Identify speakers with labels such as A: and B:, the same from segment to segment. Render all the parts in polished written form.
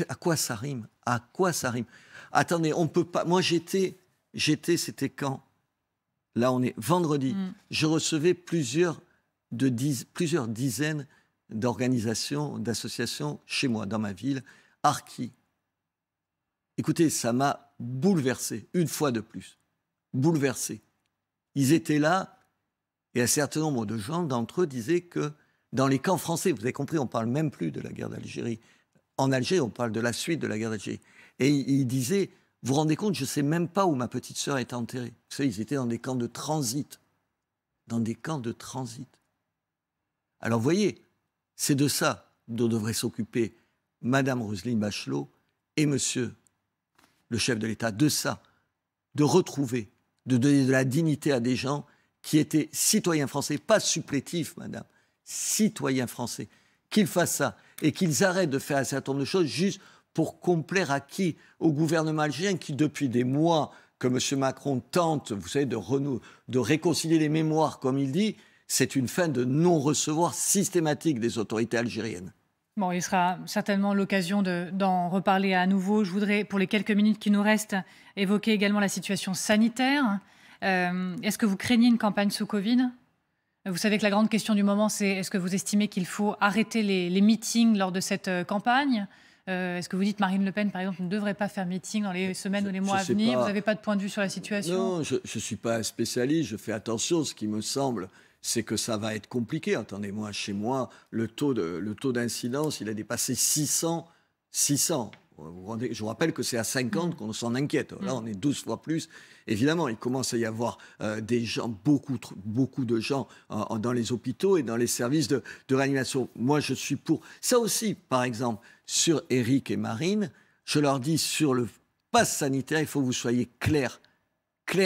A: à quoi ça rime? À quoi ça rime? Attendez, on peut pas... Moi, c'était quand? Là, on est vendredi. Je recevais plusieurs dizaines d'organisations, d'associations chez moi, dans ma ville, Harki. Écoutez, ça m'a bouleversé, une fois de plus. Bouleversé. Ils étaient là, et un certain nombre de gens d'entre eux disaient que dans les camps français, vous avez compris, on ne parle même plus de la guerre d'Algérie. En Algérie, on parle de la suite de la guerre d'Algérie. Et ils disaient, vous vous rendez compte, je ne sais même pas où ma petite sœur est enterrée. Vous savez, ils étaient dans des camps de transit. Dans des camps de transit. Alors, vous voyez, c'est de ça dont devraient s'occuper Madame Roselyne Bachelot et Monsieur le chef de l'État, de ça, de retrouver, de donner de la dignité à des gens qui étaient citoyens français, pas supplétifs, madame, citoyens français, qu'ils fassent ça et qu'ils arrêtent de faire un certain nombre de choses juste pour complaire à qui? Au gouvernement algérien qui, depuis des mois, que M. Macron tente, vous savez, de réconcilier les mémoires, comme il dit, c'est une fin de non-recevoir systématique des autorités algériennes.
B: Bon, il sera certainement l'occasion d'en reparler à nouveau. Je voudrais, pour les quelques minutes qui nous restent, évoquer également la situation sanitaire. Est-ce que vous craignez une campagne sous Covid? Vous savez que la grande question du moment, c'est est-ce que vous estimez qu'il faut arrêter les meetings lors de cette campagne? Est-ce que vous dites Marine Le Pen, par exemple, ne devrait pas faire meeting dans les semaines ou les mois à venir? Vous n'avez pas de point de vue sur la situation?
A: Non, je ne suis pas un spécialiste, je fais attention. Ce qui me semble, c'est que ça va être compliqué. Attendez-moi, chez moi, le taux d'incidence, il a dépassé 600. Je vous rappelle que c'est à 50 qu'on s'en inquiète. Là, on est 12 fois plus. Évidemment, il commence à y avoir des gens, beaucoup de gens dans les hôpitaux et dans les services de réanimation. Moi, je suis pour. Ça aussi, par exemple, sur Éric et Marine, je leur dis sur le pass sanitaire, il faut que vous soyez clair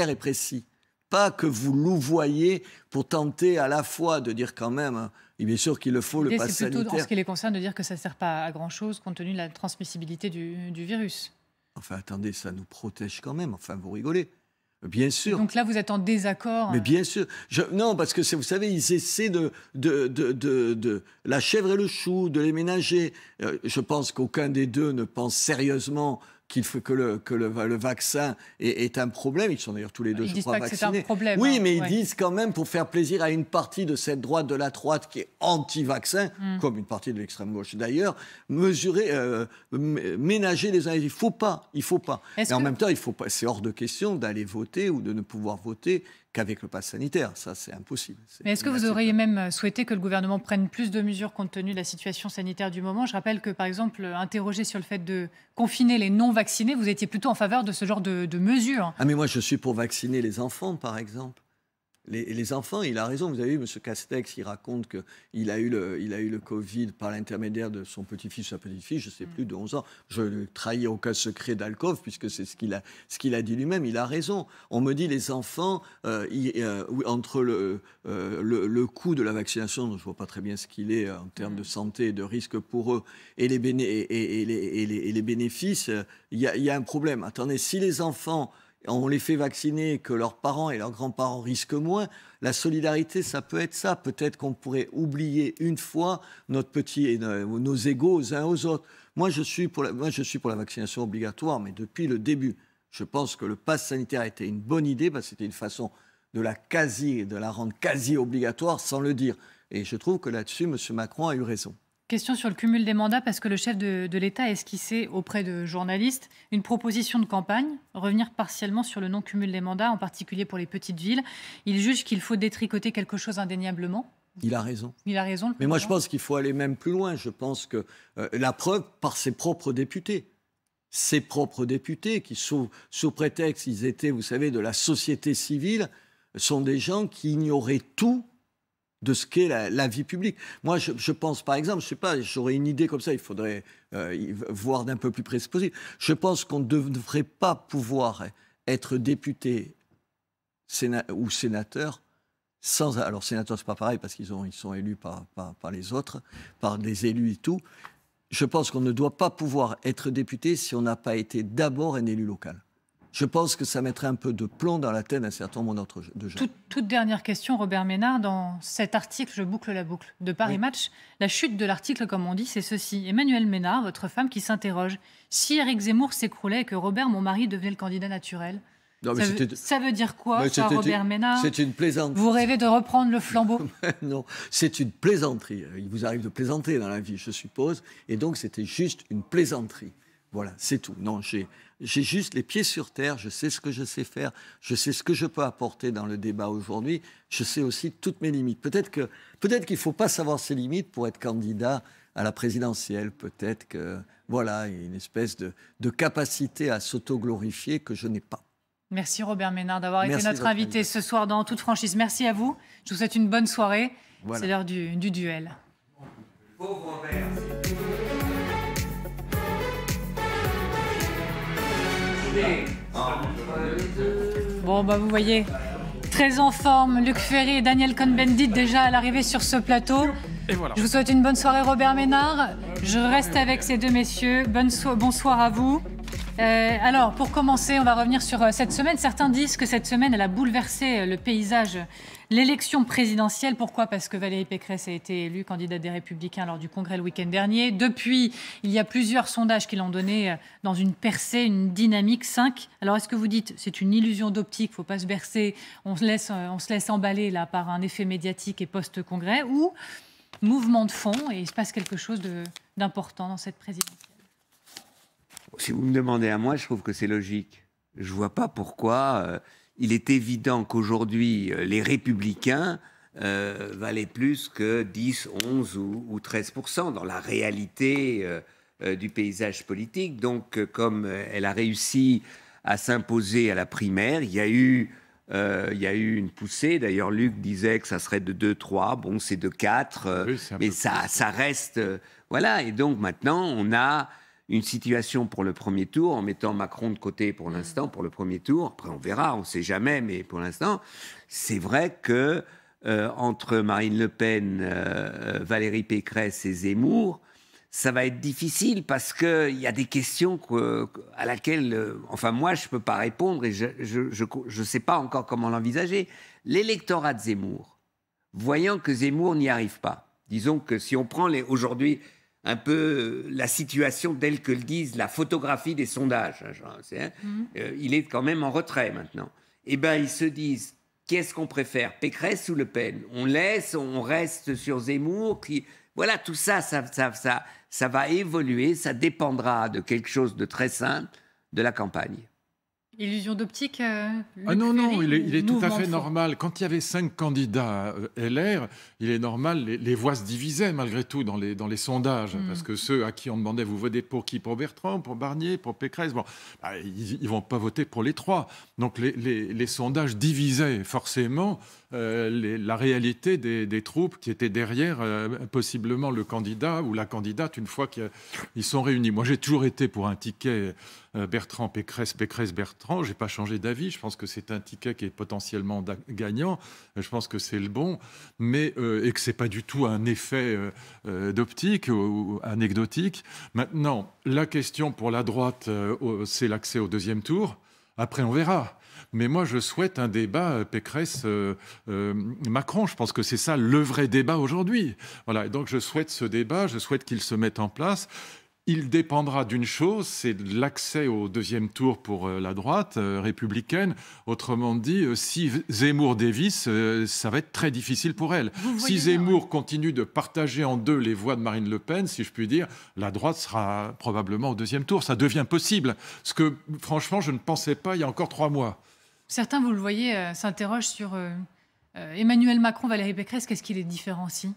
A: et précis. Pas que vous louvoyez pour tenter à la fois de dire quand même, et bien sûr qu'il le faut, le pass sanitaire.
B: C'est plutôt, en ce qui les concerne, de dire que ça ne sert pas à grand-chose compte tenu de la transmissibilité du virus.
A: Enfin, attendez, ça nous protège quand même. Enfin, vous rigolez. Bien sûr.
B: Donc là, vous êtes en désaccord.
A: Mais bien sûr. Non, parce que vous savez, ils essaient de la chèvre et le chou, de les ménager. Je pense qu'aucun des deux ne pense sérieusement qu'il faut que le vaccin est un problème. Ils sont d'ailleurs tous les deux, je crois, vaccinés.
B: C'est un problème.
A: Oui, mais ils disent quand même, pour faire plaisir à une partie de cette droite, de la droite qui est anti-vaccin, comme une partie de l'extrême gauche d'ailleurs, ménager les uns. Il faut pas. Et en même temps, c'est hors de question d'aller voter ou de ne pouvoir voter qu'avec le pass sanitaire. Ça, c'est impossible.
B: Mais est-ce que vous auriez même souhaité que le gouvernement prenne plus de mesures compte tenu de la situation sanitaire du moment? Je rappelle que, par exemple, interrogé sur le fait de confiner les non-vaccinés, vous étiez plutôt en faveur de ce genre de mesures.
A: Ah, mais moi, je suis pour vacciner les enfants, par exemple. Les enfants, il a raison. Vous avez vu, M. Castex, il raconte qu'il a eu le Covid par l'intermédiaire de son petit-fils ou sa petite-fille, je ne sais plus, de 11 ans. Je ne trahis aucun secret d'Alcove, puisque c'est ce qu'il a dit lui-même. Il a raison. On me dit, les enfants, entre le coût de la vaccination, dont je ne vois pas très bien ce qu'il est en termes de santé et de risque pour eux, et les bénéfices, il y a un problème. Attendez, si les enfants... on les fait vacciner, que leurs parents et leurs grands-parents risquent moins, la solidarité, ça peut être ça. Peut-être qu'on pourrait oublier une fois nos égos aux uns aux autres. Moi, je suis pour la vaccination obligatoire, mais depuis le début. Je pense que le pass sanitaire a été une bonne idée, parce que c'était une façon de la rendre quasi obligatoire, sans le dire. Et je trouve que là-dessus, M. Macron a eu raison.
B: Question sur le cumul des mandats, parce que le chef de l'État a esquissé auprès de journalistes une proposition de campagne, revenir partiellement sur le non-cumul des mandats, en particulier pour les petites villes. Il juge qu'il faut détricoter quelque chose indéniablement.
A: Il a raison.
B: Il a raison.
A: Mais moi, je pense qu'il faut aller même plus loin. Je pense que la preuve, par ses propres députés. Ses propres députés, qui, sous prétexte, ils étaient, vous savez, de la société civile, sont des gens qui ignoraient tout de ce qu'est la vie publique. Moi, je pense, par exemple, je sais pas, j'aurais une idée comme ça, il faudrait voir d'un peu plus près possible. Je pense qu'on ne devrait pas pouvoir être député ou sénateur sans... Alors, sénateur, c'est pas pareil, parce qu'ils sont élus par les autres, par des élus et tout. Je pense qu'on ne doit pas pouvoir être député si on n'a pas été d'abord un élu local. Je pense que ça mettrait un peu de plomb dans la tête d'un certain nombre de gens.
B: Toute dernière question, Robert Ménard. Dans cet article, je boucle la boucle, de Paris Match, la chute de l'article, comme on dit, c'est ceci. Emmanuel Ménard, votre femme, qui s'interroge. Si Éric Zemmour s'écroulait et que Robert, mon mari, devenait le candidat naturel,
A: non,
B: ça veut dire quoi, ça, Robert Ménard?
A: C'est une plaisanterie.
B: Vous rêvez de reprendre le flambeau?
A: Non, c'est une plaisanterie. Il vous arrive de plaisanter dans la vie, je suppose. Et donc, c'était juste une plaisanterie. Voilà, c'est tout. Non, j'ai juste les pieds sur terre. Je sais ce que je sais faire. Je sais ce que je peux apporter dans le débat aujourd'hui. Je sais aussi toutes mes limites. Peut-être qu'il ne faut pas savoir ses limites pour être candidat à la présidentielle. Peut-être que, voilà, il y a une espèce de capacité à s'auto-glorifier que je n'ai pas.
B: Merci Robert Ménard d'avoir été notre invité ce soir dans Toute franchise. Merci à vous. Je vous souhaite une bonne soirée. Voilà. C'est l'heure du duel.
C: Pauvre Robert.
B: Bon, vous voyez, très en forme, Luc Ferry et Daniel Cohn-Bendit déjà à l'arrivée sur ce plateau. Et voilà. Je vous souhaite une bonne soirée, Robert Ménard. Je reste avec ces deux messieurs. Bonsoir à vous. Alors, pour commencer, on va revenir sur cette semaine. Certains disent que cette semaine, elle a bouleversé le paysage, l'élection présidentielle. Pourquoi? Parce que Valérie Pécresse a été élue candidate des Républicains lors du Congrès le week-end dernier. Depuis, il y a plusieurs sondages qui l'ont donné dans une percée, une dynamique 5. Alors, est-ce que vous dites c'est une illusion d'optique, il ne faut pas se bercer, on se laisse emballer là, par un effet médiatique et post-congrès, ou mouvement de fond et il se passe quelque chose d'important dans cette présidentielle?
C: Si vous me demandez à moi, je trouve que c'est logique. Je ne vois pas pourquoi il est évident qu'aujourd'hui, les Républicains valaient plus que 10, 11 ou 13% dans la réalité du paysage politique. Donc, comme elle a réussi à s'imposer à la primaire, il y a eu une poussée. D'ailleurs, Luc disait que ça serait de 2-3. Bon, c'est de 4. Oui, mais ça reste... voilà. Et donc, maintenant, on a une situation pour le premier tour, en mettant Macron de côté pour l'instant, pour le premier tour. Après, on verra, on ne sait jamais, mais pour l'instant, c'est vrai que entre Marine Le Pen, Valérie Pécresse et Zemmour, ça va être difficile parce qu'il y a des questions à laquelle, enfin, moi, je ne peux pas répondre et je ne sais pas encore comment l'envisager. L'électorat de Zemmour, voyant que Zemmour n'y arrive pas, disons que si on prend aujourd'hui un peu la situation telle que le disent la photographie des sondages, il est quand même en retrait maintenant. Eh bien, ils se disent, qu'est-ce qu'on préfère, Pécresse ou Le Pen? On reste sur Zemmour voilà, tout ça, ça va évoluer, ça dépendra de quelque chose de très simple, de la campagne.
B: Illusion d'optique
D: non, il est tout à fait normal. Quand il y avait 5 candidats LR, il est normal, les voix se divisaient malgré tout dans les sondages. Parce que ceux à qui on demandait, vous votez pour qui? Pour Bertrand, pour Barnier, pour Pécresse? Bon, ils ne vont pas voter pour les 3. Donc les sondages divisaient forcément la réalité des troupes qui étaient derrière possiblement le candidat ou la candidate une fois qu'ils sont réunis. Moi, j'ai toujours été pour un ticket Bertrand, Pécresse, Pécresse, Bertrand. Je n'ai pas changé d'avis. Je pense que c'est un ticket qui est potentiellement gagnant. Je pense que c'est le bon, mais et que ce n'est pas du tout un effet d'optique ou anecdotique. Maintenant, la question pour la droite, c'est l'accès au deuxième tour. Après, on verra. Mais moi, je souhaite un débat Pécresse-Macron. Je pense que c'est ça le vrai débat aujourd'hui. Voilà. Et donc, je souhaite ce débat. Je souhaite qu'il se mette en place. Il dépendra d'une chose, c'est de l'accès au deuxième tour pour la droite républicaine. Autrement dit, si Zemmour dévisse, ça va être très difficile pour elle. Si Zemmour continue de partager en deux les voix de Marine Le Pen, si je puis dire, la droite sera probablement au deuxième tour. Ça devient possible. Ce que, franchement, je ne pensais pas il y a encore 3 mois.
B: Certains, vous le voyez, s'interrogent sur Emmanuel Macron, Valérie Pécresse. Qu'est-ce qui les différencie?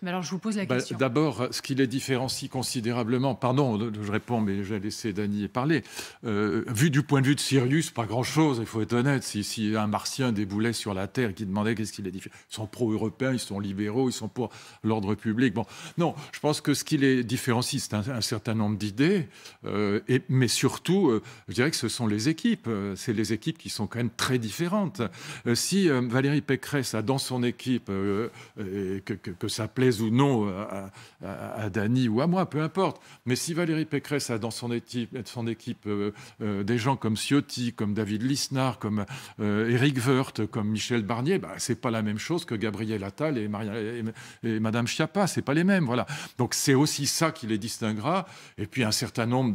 B: Mais alors, je vous pose la question.
D: D'abord, ce qui les différencie considérablement, pardon, je réponds, mais je vais laisser Dany parler. Vu du point de vue de Sirius, pas grand-chose, il faut être honnête. Si un martien déboulait sur la Terre et qui demandait qu'est-ce qui les différencie, ils sont pro-européens, ils sont libéraux, ils sont pour l'ordre public. Bon, non, je pense que ce qui les différencie, c'est un certain nombre d'idées, mais surtout, je dirais que ce sont les équipes. C'est les équipes qui sont quand même très différentes. Si Valérie Pécresse a dans son équipe que ça plaise plaise ou non à Dany ou à moi, peu importe. Mais si Valérie Pécresse a dans son équipe des gens comme Ciotti, comme David Lisnard, comme Éric Woerth, comme Michel Barnier, c'est pas la même chose que Gabriel Attal et Madame Schiappa, c'est pas les mêmes, voilà. Donc c'est aussi ça qui les distinguera. Et puis un certain nombre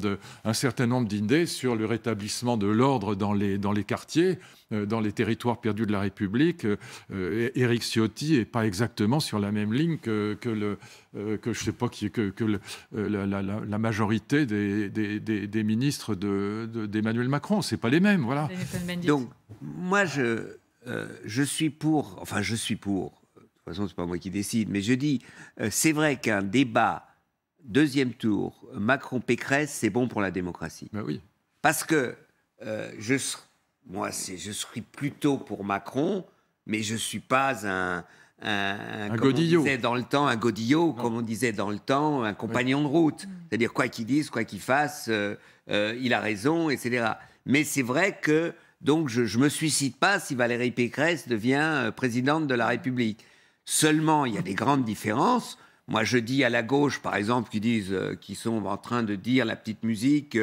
D: d'idées sur le rétablissement de l'ordre dans les quartiers, dans les territoires perdus de la République. Éric Ciotti n'est pas exactement sur la même ligne que la majorité des ministres d'Emmanuel Macron. C'est pas les mêmes, voilà.
C: Donc moi je suis pour. Enfin, je suis pour. De toute façon, c'est pas moi qui décide, mais je dis, c'est vrai qu'un débat deuxième tour Macron-Pécresse, c'est bon pour la démocratie.
D: Ben oui.
C: Parce que je serais plutôt pour Macron, mais je suis pas un
D: godillot.
C: On disait dans le temps, un godillot, comme on disait dans le temps, un compagnon de route. C'est-à-dire, quoi qu'il dise, quoi qu'il fasse, il a raison, etc. Mais c'est vrai que, donc, je ne me suicide pas si Valérie Pécresse devient présidente de la République. Seulement, il y a des grandes différences. Moi, je dis à la gauche, par exemple, qui sont en train de dire la petite musique,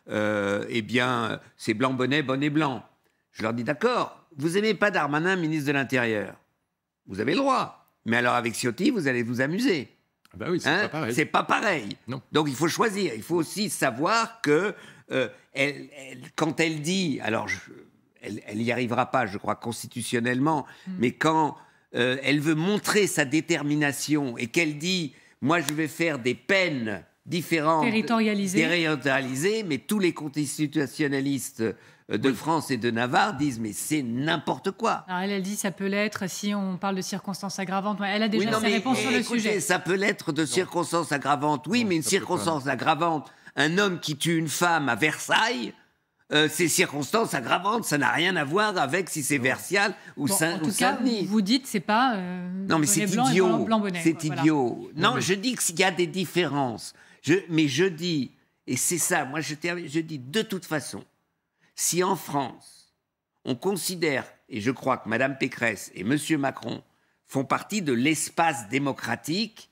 C: eh bien, c'est blanc bonnet, bonnet blanc. Je leur dis, d'accord, vous n'aimez pas Darmanin, ministre de l'Intérieur. Vous avez le droit. Mais alors, avec Ciotti, vous allez vous amuser.
D: Ben oui, c'est pas pareil.
C: C'est pas pareil.
D: Non.
C: Donc, il faut choisir. Il faut aussi savoir que quand elle dit, alors, elle n'y arrivera pas, je crois, constitutionnellement, mais quand elle veut montrer sa détermination et qu'elle dit, moi, je vais faire des peines différentes, territorialisées, mais tous les constitutionnalistes de France et de Navarre disent, mais c'est n'importe quoi.
B: Alors elle dit, ça peut l'être si on parle de circonstances aggravantes. Elle a déjà ses réponses sur le sujet.
C: Ça peut l'être de circonstances aggravantes, oui, mais une circonstance aggravante, un homme qui tue une femme à Versailles, ces circonstances aggravantes, ça n'a rien à voir avec si c'est Versailles ou Saint-Denis.
B: Vous dites, c'est pas
C: non, mais c'est idiot. C'est idiot.
B: Voilà.
C: Non, je dis qu'il y a des différences. Mais je dis, et c'est ça, moi je dis de toute façon, si en France, on considère, et je crois que Mme Pécresse et M. Macron font partie de l'espace démocratique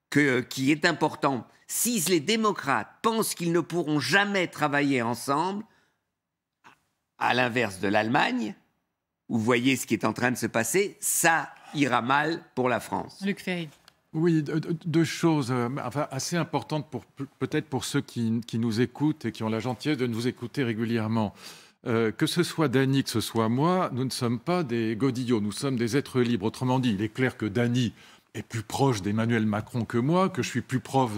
C: qui est important, si les démocrates pensent qu'ils ne pourront jamais travailler ensemble, à l'inverse de l'Allemagne, vous voyez ce qui est en train de se passer, ça ira mal pour la France.
B: Luc Ferry.
D: Oui, deux choses assez importantes peut-être pour ceux qui nous écoutent et qui ont la gentillesse de nous écouter régulièrement. Que ce soit Dany, que ce soit moi, nous ne sommes pas des godillots, nous sommes des êtres libres. Autrement dit, il est clair que Dany est plus proche d'Emmanuel Macron que moi, que je suis plus proche,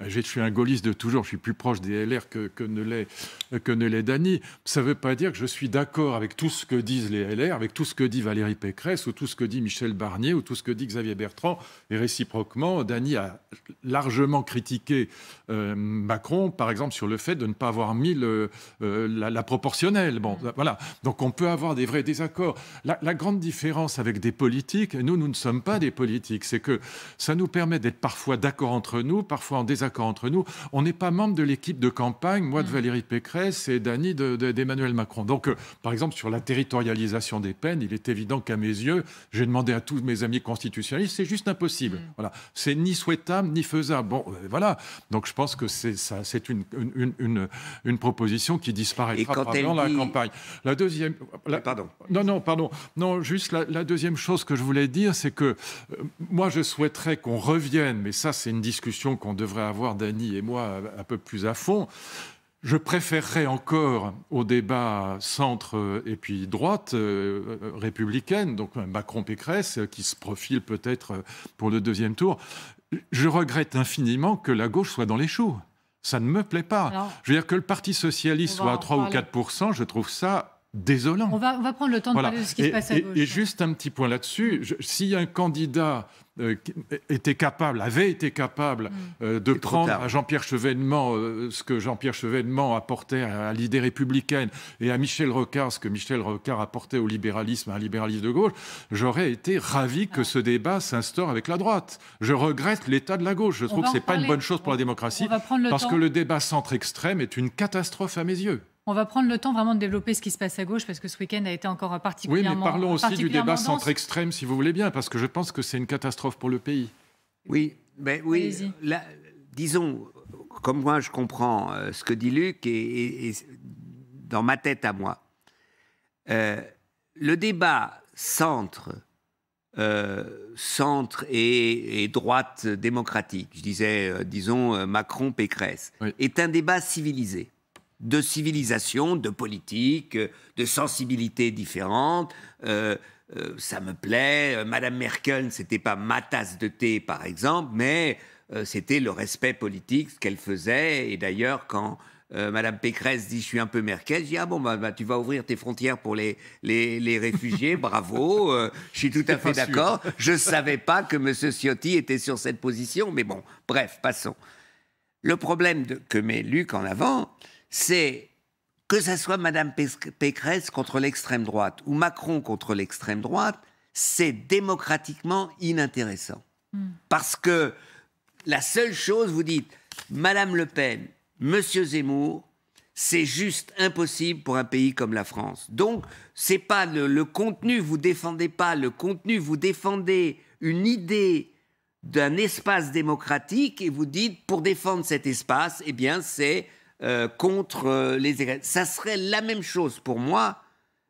D: je suis un gaulliste de toujours, je suis plus proche des LR que ne l'est Dany. Ça ne veut pas dire que je suis d'accord avec tout ce que disent les LR, avec tout ce que dit Valérie Pécresse, ou tout ce que dit Michel Barnier, ou tout ce que dit Xavier Bertrand. Et réciproquement, Dany a largement critiqué Macron, par exemple, sur le fait de ne pas avoir mis la proportionnelle. Bon, voilà. Donc on peut avoir des vrais désaccords. La grande différence avec des politiques, nous ne sommes pas des politiques, c'est que ça nous permet d'être parfois d'accord entre nous, parfois en désaccord entre nous. On n'est pas membre de l'équipe de campagne, moi de Valérie Pécresse et Dany d'Emmanuel Macron. Donc, par exemple, sur la territorialisation des peines, il est évident qu'à mes yeux, j'ai demandé à tous mes amis constitutionnalistes, c'est juste impossible. Voilà. C'est ni souhaitable, ni faisable. Bon, voilà. Donc, je pense que c'est une proposition qui disparaîtra probablement dans la campagne. La deuxième...
C: Pardon.
D: Non, juste la deuxième chose que je voulais dire, c'est que moi, je souhaiterais qu'on revienne, mais ça, c'est une discussion qu'on devrait avoir, Dany et moi, un peu plus à fond. Je préférerais encore au débat centre et puis droite républicaine, donc Macron-Pécresse, qui se profile peut-être pour le deuxième tour. Je regrette infiniment que la gauche soit dans les choux. Ça ne me plaît pas. Alors, je veux dire que le Parti socialiste soit à 3 ou 4%, je trouve ça désolant.
B: On va prendre le temps de parler de ce qui se passe à gauche.
D: Et juste un petit point là-dessus, si un candidat avait été capable de prendre à Jean-Pierre Chevènement ce que Jean-Pierre Chevènement apportait à l'idée républicaine et à Michel Rocard ce que Michel Rocard apportait au libéralisme, à un libéralisme de gauche, j'aurais été ravi que ce débat s'instaure avec la droite. Je regrette l'état de la gauche. Je trouve que ce n'est pas une bonne chose pour la démocratie parce que le débat centre-extrême est une catastrophe à mes yeux.
B: On va prendre le temps vraiment de développer ce qui se passe à gauche parce que ce week-end a été encore particulièrement...
D: Oui, mais parlons aussi du débat centre-extrême, si vous voulez bien, parce que je pense que c'est une catastrophe pour le pays.
C: Oui, ben oui. Disons, comme moi je comprends ce que dit Luc, et dans ma tête à moi, le débat centre et droite démocratique, je disais, disons, Macron-Pécresse, est un débat civilisé, de civilisation, de politique, de sensibilités différentes. Ça me plaît. Madame Merkel, c'était pas ma tasse de thé, par exemple, mais c'était le respect politique, ce qu'elle faisait. Et d'ailleurs, quand Madame Pécresse dit « je suis un peu Merkel », je dis « ah bon, bah, tu vas ouvrir tes frontières pour les réfugiés, bravo, je suis tout à fait d'accord. Je ne savais pas que M. Ciotti était sur cette position, mais bon, bref, passons. » Le problème que met Luc en avant, c'est que ça soit Madame Pécresse contre l'extrême droite ou Macron contre l'extrême droite, c'est démocratiquement inintéressant. Parce que la seule chose, vous dites, Madame Le Pen, Monsieur Zemmour, c'est juste impossible pour un pays comme la France. Donc, c'est pas le contenu, vous défendez pas le contenu, vous défendez une idée d'un espace démocratique et vous dites, pour défendre cet espace, eh bien, c'est contre les... Ça serait la même chose pour moi,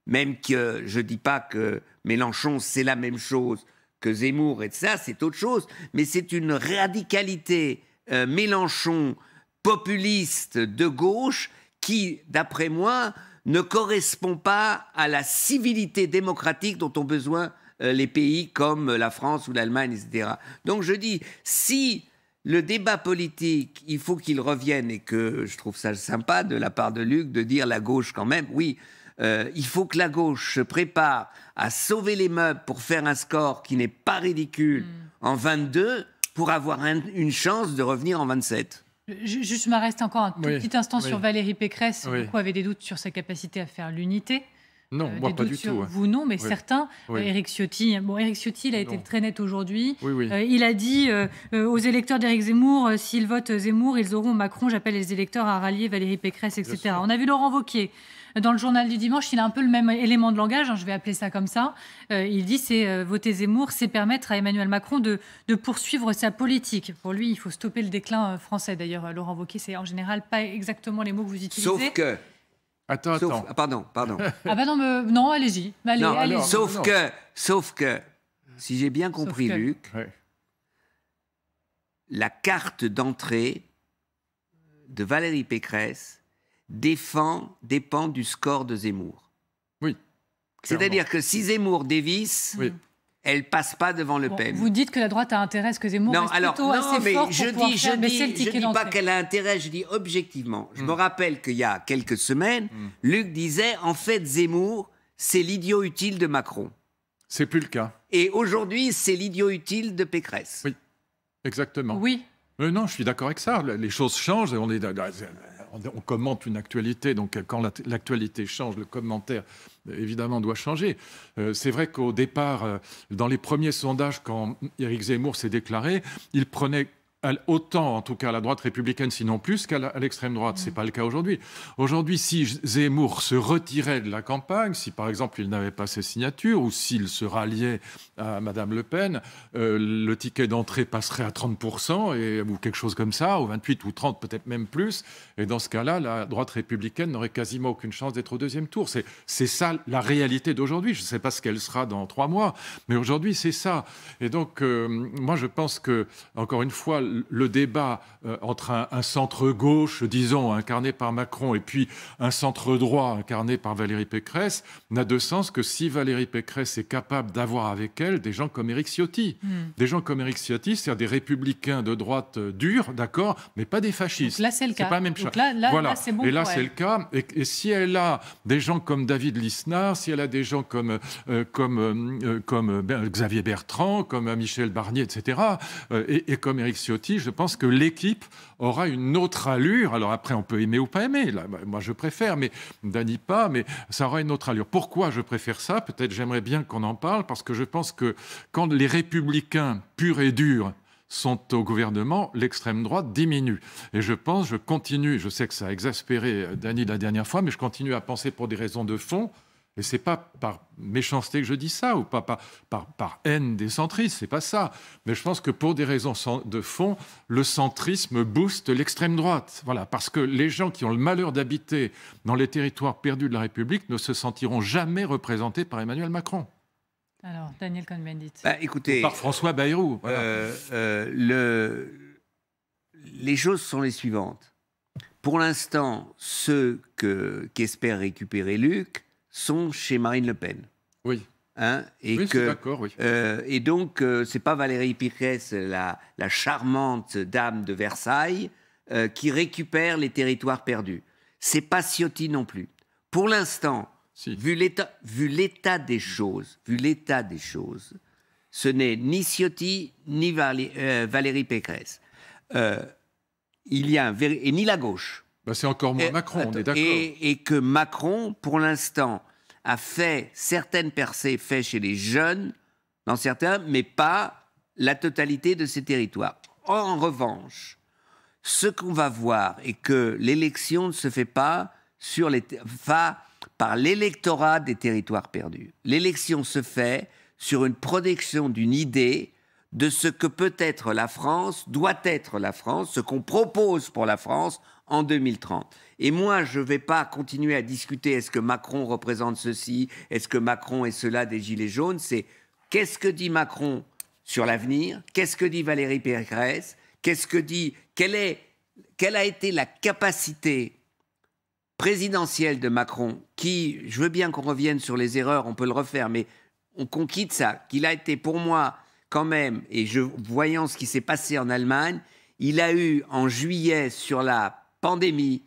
C: même que je dis pas que Mélenchon, c'est la même chose que Zemmour et ça, c'est autre chose, mais c'est une radicalité Mélenchon populiste de gauche qui, d'après moi, ne correspond pas à la civilité démocratique dont ont besoin les pays comme la France ou l'Allemagne, etc. Donc je dis, si le débat politique, il faut qu'il revienne, et que je trouve ça sympa de la part de Luc de dire la gauche quand même, oui, il faut que la gauche se prépare à sauver les meubles pour faire un score qui n'est pas ridicule en 22 pour avoir une chance de revenir en 27.
B: Juste, me reste encore un tout petit instant sur Valérie Pécresse. Beaucoup avaient des doutes sur sa capacité à faire l'unité.
D: Non, moi pas du tout.
B: Vous non, mais certains. Éric Ciotti, Éric Ciotti, il a été très net aujourd'hui. Il a dit aux électeurs d'Éric Zemmour, s'ils votent Zemmour, ils auront Macron. J'appelle les électeurs à rallier Valérie Pécresse, etc. On a vu Laurent Wauquiez dans le journal du dimanche. Il a un peu le même élément de langage, je vais appeler ça comme ça. Il dit c'est voter Zemmour, c'est permettre à Emmanuel Macron de poursuivre sa politique. Pour lui, il faut stopper le déclin français. D'ailleurs, Laurent Wauquiez, c'est en général pas exactement les mots que vous utilisez.
C: Sauf que...
D: Attends.
C: Pardon.
B: Ah bah non, allez-y. Allez.
C: Sauf que, si j'ai bien compris, Luc, la carte d'entrée de Valérie Pécresse dépend du score de Zemmour.
D: Oui.
C: C'est-à-dire que si Zemmour dévisse, elle passe pas devant Le Pen.
B: Vous dites que la droite a intérêt à ce que Zemmour reste plutôt assez fort pour pouvoir faire baisser le ticket d'entrée.
C: Je dis pas qu'elle a intérêt, je dis objectivement. Je me rappelle qu'il y a quelques semaines, Luc disait, en fait, Zemmour, c'est l'idiot utile de Macron.
D: C'est plus le cas.
C: Et aujourd'hui, c'est l'idiot utile de Pécresse.
D: Oui, exactement.
B: Oui.
D: Non, je suis d'accord avec ça. Les choses changent et on commente une actualité, donc quand l'actualité change, le commentaire, évidemment, doit changer. C'est vrai qu'au départ, dans les premiers sondages, quand Éric Zemmour s'est déclaré, il prenait autant, en tout cas, à la droite républicaine, sinon plus, qu'à l'extrême droite. Ce n'est pas le cas aujourd'hui. Aujourd'hui, si Zemmour se retirait de la campagne, si par exemple il n'avait pas ses signatures, ou s'il se ralliait à Madame Le Pen, le ticket d'entrée passerait à 30%, ou quelque chose comme ça, ou 28 ou 30, peut-être même plus. Et dans ce cas-là, la droite républicaine n'aurait quasiment aucune chance d'être au deuxième tour. C'est ça la réalité d'aujourd'hui. Je ne sais pas ce qu'elle sera dans 3 mois, mais aujourd'hui, c'est ça. Et donc, moi, je pense que, encore une fois, le débat entre un centre-gauche, disons, incarné par Macron, et puis un centre-droit incarné par Valérie Pécresse, n'a de sens que si Valérie Pécresse est capable d'avoir avec elle des gens comme Éric Ciotti. Des gens comme Éric Ciotti, c'est-à-dire des républicains de droite durs, d'accord, mais pas des fascistes.
B: Donc là, c'est le cas.
D: C'est pas la même chose.
B: Là, c'est bon.
D: Et là, c'est le cas. Et si elle a des gens comme David Lisnard, si elle a des gens comme Xavier Bertrand, comme Michel Barnier, etc., et comme Éric Ciotti, je pense que l'équipe aura une autre allure. Alors après, on peut aimer ou pas aimer. Là, moi, je préfère, mais Dany pas, mais ça aura une autre allure. Pourquoi je préfère ça? Peut-être j'aimerais bien qu'on en parle, parce que je pense que quand les républicains purs et durs sont au gouvernement, l'extrême droite diminue. Et je continue, je sais que ça a exaspéré Dany la dernière fois, mais je continue à penser pour des raisons de fond Et c'est pas par méchanceté que je dis ça, ou pas par haine des centristes, c'est pas ça. Mais je pense que pour des raisons de fond, le centrisme booste l'extrême droite. Voilà, parce que les gens qui ont le malheur d'habiter dans les territoires perdus de la République ne se sentiront jamais représentés par Emmanuel Macron.
B: Alors, Daniel Cohn-Bendit.
C: Écoutez,
D: ou par François Bayrou. Voilà.
C: Les choses sont les suivantes. Pour l'instant, ceux qu'espère récupérer Luc sont chez Marine Le Pen.
D: Oui.
C: Et
D: oui, c'est d'accord, oui.
C: Et donc, c'est pas Valérie Pécresse, la charmante dame de Versailles, qui récupère les territoires perdus. C'est pas Ciotti non plus. Pour l'instant, vu l'état des choses, ce n'est ni Ciotti ni Valérie Pécresse. Il y a et ni la gauche.
D: Ben, c'est encore moins Macron, on est d'accord.
C: Et que Macron, pour l'instant, a fait certaines percées faites chez les jeunes, dans certains, mais pas la totalité de ces territoires. En revanche, ce qu'on va voir est que l'élection ne se fait pas par l'électorat des territoires perdus. L'élection se fait sur une projection d'une idée de ce que peut être la France, doit être la France, ce qu'on propose pour la France en 2030. Et moi, je ne vais pas continuer à discuter est-ce que Macron représente ceci, est-ce que Macron est cela des Gilets jaunes, c'est qu'est-ce que dit Macron sur l'avenir, qu'est-ce que dit Valérie Pécresse, quelle a été la capacité présidentielle de Macron, qui, je veux bien qu'on revienne sur les erreurs, on peut le refaire, mais qu'on quitte ça, qu'il a été pour moi quand même, et voyant ce qui s'est passé en Allemagne, il a eu en juillet sur la pandémie,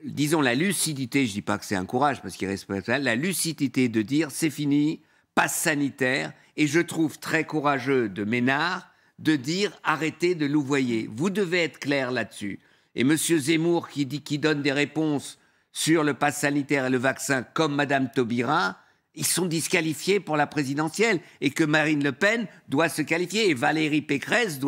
C: disons la lucidité, je ne dis pas que c'est un courage parce qu'il respecte la lucidité de dire c'est fini, passe sanitaire, et je trouve très courageux de Ménard de dire arrêtez de louvoyer. Vous devez être clair là-dessus. Et M. Zemmour qui donne des réponses sur le pass sanitaire et le vaccin comme Mme Taubira, ils sont disqualifiés pour la présidentielle et que Marine Le Pen doit se qualifier. Et Valérie Pécresse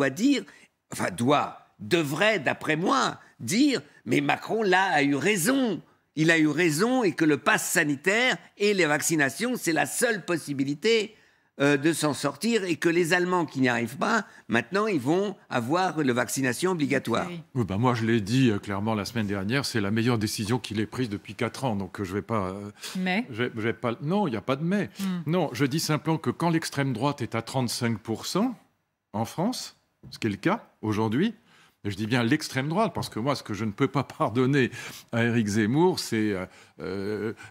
C: devrait, d'après moi, dire mais Macron, là, a eu raison. Il a eu raison et que le pass sanitaire et les vaccinations, c'est la seule possibilité de s'en sortir et que les Allemands qui n'y arrivent pas, maintenant, ils vont avoir la vaccination obligatoire.
D: Oui, ben moi, je l'ai dit clairement la semaine dernière, c'est la meilleure décision qu'il ait prise depuis 4 ans. Donc, je ne vais pas...
B: mais
D: je vais pas, non, il n'y a pas de mais. Non, je dis simplement que quand l'extrême droite est à 35% en France, ce qui est le cas aujourd'hui, je dis bien l'extrême droite, parce que moi, ce que je ne peux pas pardonner à Éric Zemmour, c'est,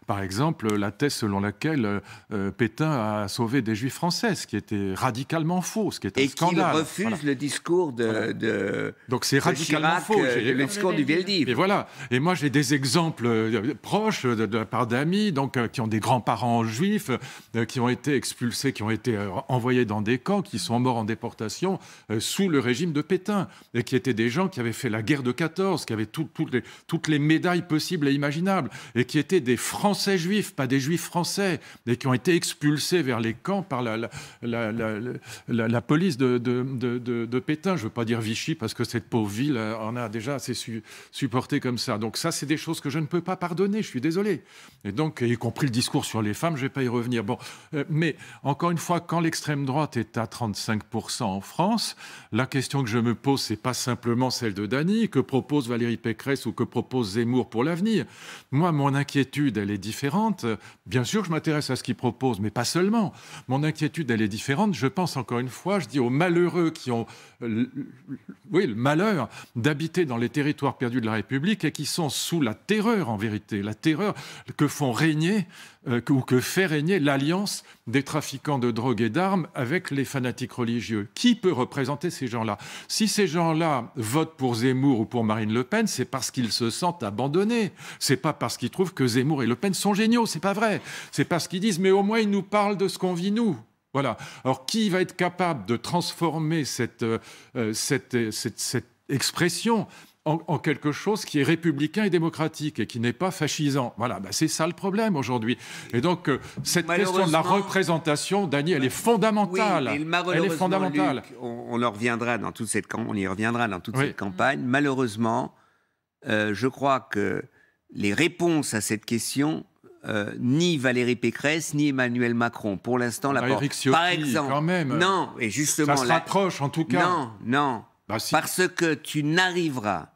D: par exemple, la thèse selon laquelle Pétain a sauvé des Juifs français, ce qui était radicalement faux, ce qui est un scandale.
C: Et qu'il refuse le discours
D: Donc c'est radicalement
C: Chirac,
D: faux.
C: Le discours du Veldiv.
D: Et voilà. Et moi, j'ai des exemples proches de la part d'amis, donc qui ont des grands-parents juifs, qui ont été expulsés, qui ont été envoyés dans des camps, qui sont morts en déportation sous le régime de Pétain, et qui étaient des gens qui avaient fait la guerre de 14, qui avaient toutes les médailles possibles et imaginables, et qui étaient des Français juifs, pas des Juifs français, et qui ont été expulsés vers les camps par la police de Pétain. Je ne veux pas dire Vichy, parce que cette pauvre ville en a déjà assez supporté comme ça. Donc ça, c'est des choses que je ne peux pas pardonner, je suis désolé. Et donc, y compris le discours sur les femmes, je ne vais pas y revenir. Bon, mais encore une fois, quand l'extrême droite est à 35% en France, la question que je me pose, c'est pas simplement celle de Dany, que propose Valérie Pécresse ou que propose Zemmour pour l'avenir. Moi, mon inquiétude, elle est différente. Bien sûr, je m'intéresse à ce qu'il propose, mais pas seulement. Mon inquiétude, elle est différente. Je pense, encore une fois, je dis aux malheureux qui ont le malheur d'habiter dans les territoires perdus de la République et qui sont sous la terreur, en vérité, la terreur que font régner ou que fait régner l'alliance des trafiquants de drogue et d'armes avec les fanatiques religieux. Qui peut représenter ces gens-là? Si ces gens-là votent pour Zemmour ou pour Marine Le Pen, c'est parce qu'ils se sentent abandonnés. C'est pas parce qu'ils trouvent que Zemmour et Le Pen sont géniaux, c'est pas vrai. C'est parce qu'ils disent, mais au moins ils nous parlent de ce qu'on vit nous. Voilà. Alors, qui va être capable de transformer cette expression en quelque chose qui est républicain et démocratique et qui n'est pas fascisant. Voilà, c'est ça le problème aujourd'hui. Et donc, cette question de la représentation, Dany, elle est fondamentale.
C: Oui,
D: elle est fondamentale.
C: Luc, on y reviendra dans toute cette campagne. Malheureusement, je crois que les réponses à cette question ni Valérie Pécresse, ni Emmanuel Macron. Pour l'instant, la
D: Éric Ciotti,
C: par exemple,
D: quand même.
C: Non, et justement...
D: Ça se rapproche, en tout cas.
C: Non.
D: Bah, si.
C: Parce que tu n'arriveras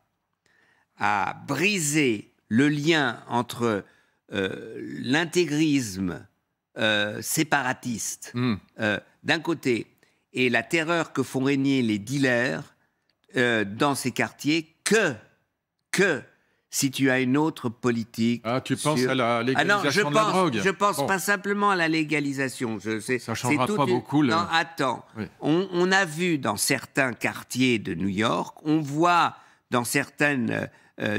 C: à briser le lien entre l'intégrisme séparatiste, d'un côté, et la terreur que font régner les dealers dans ces quartiers, que si tu as une autre politique...
D: Ah, tu penses à la légalisation de la drogue?
C: Je pense pas simplement à la légalisation.
D: Ça ne changera pas beaucoup.
C: Non, attends. Oui. On a vu dans certains quartiers de New York, on voit dans certaines,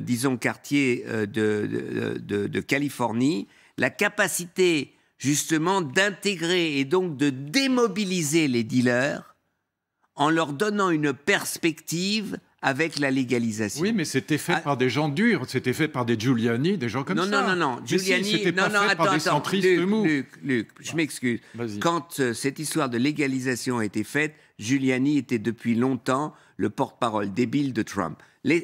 C: disons, quartiers de Californie, la capacité justement d'intégrer et donc de démobiliser les dealers en leur donnant une perspective avec la légalisation.
D: Oui, mais c'était fait par des gens durs, c'était fait par des Giuliani, des gens comme ça.
C: Non. Giuliani,
D: c'était pas fait par des centristes mous.
C: Luc, je m'excuse. Quand cette histoire de légalisation a été faite, Giuliani était depuis longtemps le porte-parole débile de Trump.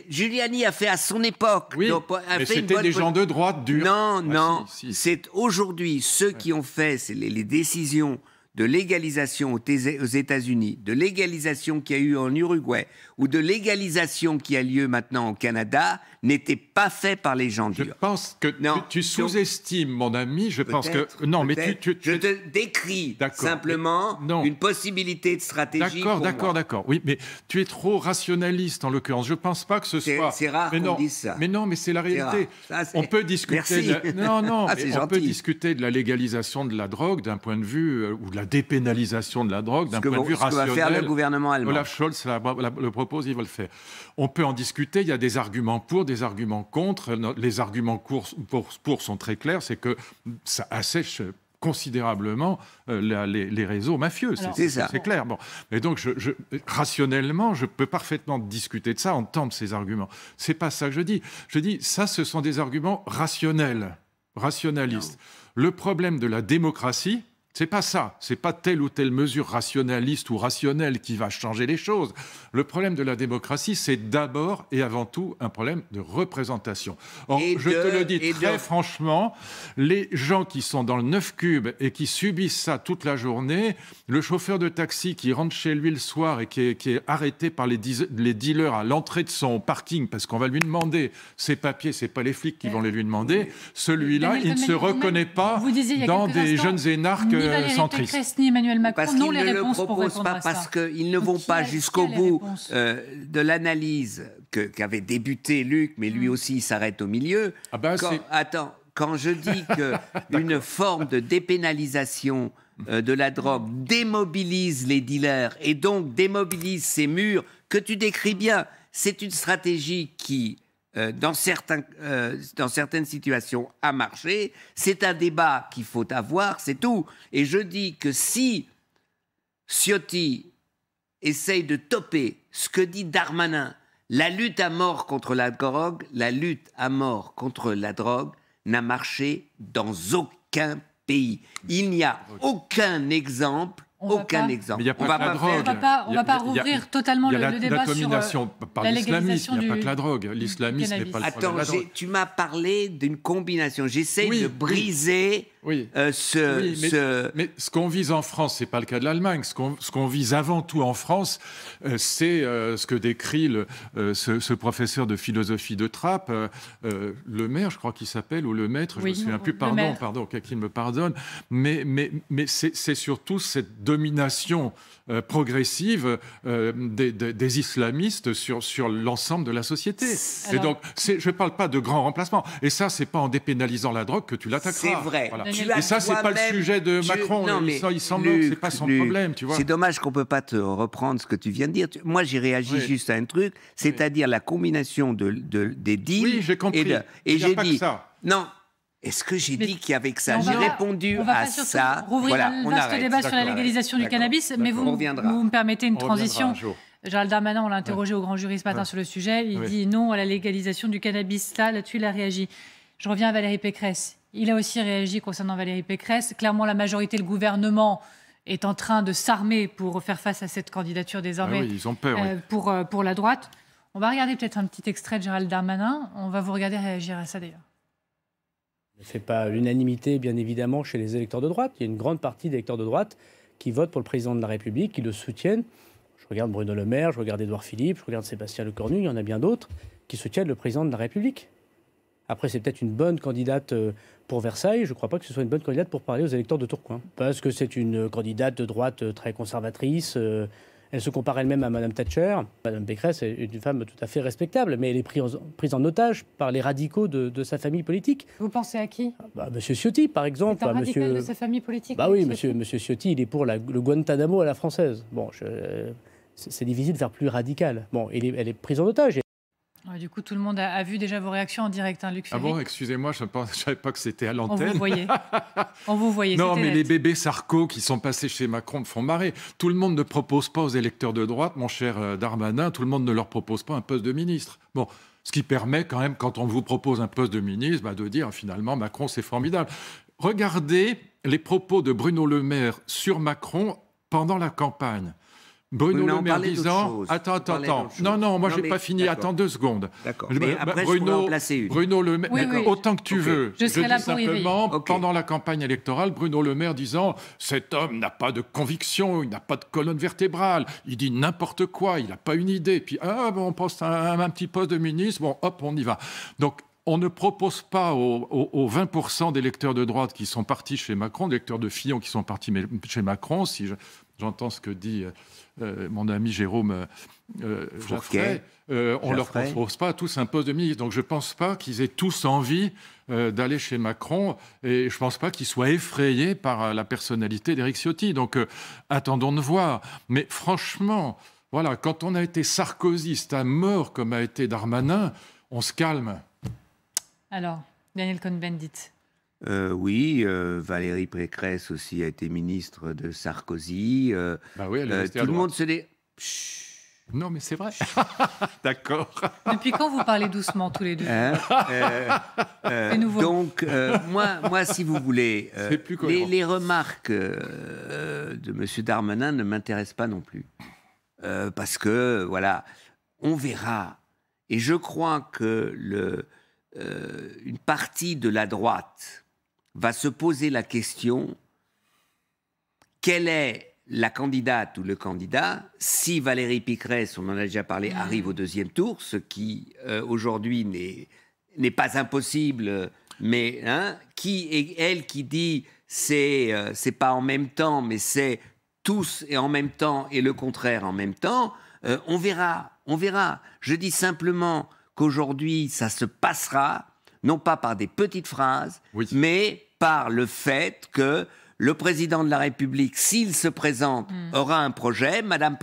C: Giuliani a fait à son époque.
D: Oui, mais c'était des gens de droite durs.
C: Non. C'est aujourd'hui ceux qui ont fait les décisions de légalisation aux États-Unis, de légalisation qu'il y a eu en Uruguay, ou de légalisation qui a lieu maintenant au Canada, n'étaient pas faits par les gens durs.
D: Je pense que tu sous-estimes, mon ami. Je pense que non, mais
C: je te décris simplement une possibilité de stratégie.
D: D'accord. Oui, mais tu es trop rationaliste en l'occurrence. Je pense pas que ce soit.
C: C'est rare qu'on dise ça.
D: Mais non, mais c'est la réalité. On peut discuter. On peut discuter de la légalisation de la drogue d'un point de vue ou de la dépénalisation de la drogue d'un point de vue rationnel.
C: Ce que va faire le gouvernement allemand.
D: Olaf Scholz le propose, il va le faire. On peut en discuter. Il y a des arguments pour, des arguments contre. Les arguments pour sont très clairs. C'est que ça assèche considérablement les réseaux mafieux. C'est clair. Bon. Et donc, rationnellement, je peux parfaitement discuter de ça, entendre ces arguments. C'est pas ça que je dis. Je dis, ça, ce sont des arguments rationnels, rationalistes. Non. Le problème de la démocratie, c'est pas ça. C'est pas telle ou telle mesure rationaliste ou rationnelle qui va changer les choses. Le problème de la démocratie, c'est d'abord et avant tout un problème de représentation. Or, je te le dis très franchement, les gens qui sont dans le 9 cube et qui subissent ça toute la journée, le chauffeur de taxi qui rentre chez lui le soir et qui est arrêté par les dealers à l'entrée de son parking parce qu'on va lui demander ses papiers, c'est pas les flics qui vont les lui demander, celui-là, il ne se reconnaît pas dans des jeunes énarques
B: ni Valérie Pécresse ni Emmanuel Macron n'ont les réponses pour répondre à ça.
C: Parce qu'ils ne vont pas jusqu'au bout de l'analyse qu'avait débuté Luc, mais lui aussi il s'arrête au milieu. Quand je dis qu'une forme de dépénalisation de la drogue démobilise les dealers et donc démobilise ces murs que tu décris bien, c'est une stratégie qui... dans certaines situations a marché, c'est un débat qu'il faut avoir, c'est tout. Et je dis que si Ciotti essaye de toper ce que dit Darmanin, la lutte à mort contre la drogue, n'a marché dans aucun pays. Il n'y a aucun exemple. Aucun exemple.
D: Mais il n'y a pas que la drogue.
B: On ne va pas rouvrir totalement le débat sur
D: par l'islamisme. Il n'y a pas que la drogue. L'islamisme n'est pas le problème de la drogue.
C: Tu m'as parlé d'une combination. J'essaie de briser
D: mais ce qu'on vise en France, ce n'est pas le cas de l'Allemagne. Ce qu'on vise avant tout en France, c'est ce que décrit ce professeur de philosophie de Trappes, le maire, je crois qu'il s'appelle, ou le maître, je ne me souviens plus, pardon, qu'il me pardonne. Mais c'est surtout cette domination progressive des islamistes sur l'ensemble de la société. Et donc, je ne parle pas de grand remplacement. Et ça, ce n'est pas en dépénalisant la drogue que tu l'attaqueras.
C: C'est vrai.
D: Voilà. Et ça, c'est pas le sujet de Macron. Il s'en moque, c'est pas son problème, tu vois.
C: C'est dommage qu'on peut pas te reprendre ce que tu viens de dire. Moi, j'ai réagi juste à un truc, c'est-à-dire la combination des deals.
D: Oui, j'ai compris.
C: Et j'ai dit
D: ça.
C: Non. Est-ce que j'ai dit qu'il y avait que ça? J'ai répondu à ça.
B: On va rouvrir un vaste débat sur la légalisation du cannabis, mais vous me permettez une transition. Gérald Darmanin, on l'a interrogé au grand jury ce matin sur le sujet. Il dit non à la légalisation du cannabis. Là-dessus, il a réagi. Je reviens à Valérie Pécresse. Il a aussi réagi concernant Valérie Pécresse. Clairement, la majorité, le gouvernement est en train de s'armer pour faire face à cette candidature désormais.
D: Ils ont peur.
B: Pour la droite. On va regarder peut-être un petit extrait de Gérald Darmanin. On va vous regarder réagir à ça d'ailleurs.
E: Ce n'est pas l'unanimité, bien évidemment, chez les électeurs de droite. Il y a une grande partie d'électeurs de droite qui votent pour le président de la République, qui le soutiennent. Je regarde Bruno Le Maire, je regarde Édouard Philippe, je regarde Sébastien Lecornu, il y en a bien d'autres qui soutiennent le président de la République. Après, c'est peut-être une bonne candidate pour Versailles. Je ne crois pas que ce soit une bonne candidate pour parler aux électeurs de Tourcoing. Parce que c'est une candidate de droite très conservatrice. Elle se compare elle-même à Mme Thatcher. Mme Pécresse est une femme tout à fait respectable, mais elle est prise en otage par les radicaux de sa famille politique.
B: Vous pensez à qui?
E: Monsieur Ciotti, par exemple.
B: C'est un radical de sa famille politique.
E: Oui, monsieur Ciotti, il est pour le Guantanamo à la française. Bon, c'est difficile de faire plus radical. Bon, elle est prise en otage.
B: Du coup, tout le monde a vu déjà vos réactions en direct, hein, Luc Ferry.
D: Ah bon, excusez-moi, je ne savais pas que c'était à l'antenne.
B: On vous voyait.
D: Non, mais les bébés Sarko qui sont passés chez Macron me font marrer. Tout le monde ne propose pas aux électeurs de droite, mon cher Darmanin, tout le monde ne leur propose pas un poste de ministre. Bon, ce qui permet quand même, quand on vous propose un poste de ministre, de dire finalement Macron, c'est formidable. Regardez les propos de Bruno Le Maire sur Macron pendant la campagne. Bruno Le Maire disant... Attends. Non, moi, je n'ai pas fini. Attends 2 secondes.
C: D'accord. Mais après, je pourrais en placer une.
D: Bruno Le Maire, autant que tu veux.
B: Je serai là pour
D: simplement, pendant la campagne électorale, Bruno Le Maire disant « Cet homme n'a pas de conviction, il n'a pas de colonne vertébrale, il dit n'importe quoi, il n'a pas une idée. » Puis, on poste un petit poste de ministre, bon, hop, on y va. Donc, on ne propose pas aux 20% d'électeurs de droite qui sont partis chez Macron, d'électeurs de Fillon qui sont partis chez Macron, si j'entends ce que dit mon ami Jérôme Jaffray, on ne leur propose pas tous un poste de ministre. Donc je ne pense pas qu'ils aient tous envie d'aller chez Macron et je ne pense pas qu'ils soient effrayés par la personnalité d'Éric Ciotti. Donc attendons de voir. Mais franchement, voilà, quand on a été sarkozyste à mort comme a été Darmanin, on se calme.
B: Alors, Daniel Cohn-Bendit.
C: Oui, Valérie Pécresse aussi a été ministre de Sarkozy.
D: Oui, elle est
C: tout le monde se dit...
D: Non, mais c'est vrai. D'accord.
B: Depuis quand vous parlez doucement tous les deux? C'est nouveau.
C: Donc, moi, si vous voulez, les remarques de M. Darmanin ne m'intéressent pas non plus. Parce que, voilà, on verra. Et je crois que une partie de la droite va se poser la question, quelle est la candidate ou le candidat si Valérie Pécresse, on en a déjà parlé, arrive au 2e tour, ce qui aujourd'hui n'est pas impossible, mais qui est elle qui dit c'est pas en même temps, mais c'est tous et en même temps et le contraire en même temps, on verra. Je dis simplement qu'aujourd'hui, ça se passera, non pas par des petites phrases, mais par le fait que le président de la République, s'il se présente, aura un projet, Madame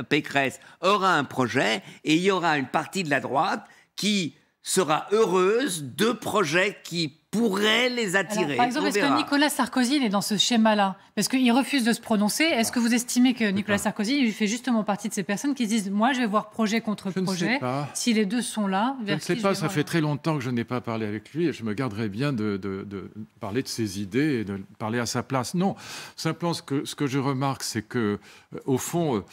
C: Pécresse aura un projet, et il y aura une partie de la droite qui sera heureuse de projets qui pourraient les attirer.
B: Alors, par exemple, est-ce que Nicolas Sarkozy il est dans ce schéma-là? Parce qu'il refuse de se prononcer. Est-ce que vous estimez que Nicolas Sarkozy il fait justement partie de ces personnes qui disent « Moi, je vais voir projet contre projet. Si les deux sont là,
D: je ne sais pas, ça fait très longtemps que je n'ai pas parlé avec lui et je me garderais bien de parler de ses idées et de parler à sa place. Non, simplement ce que je remarque, c'est que, au fond,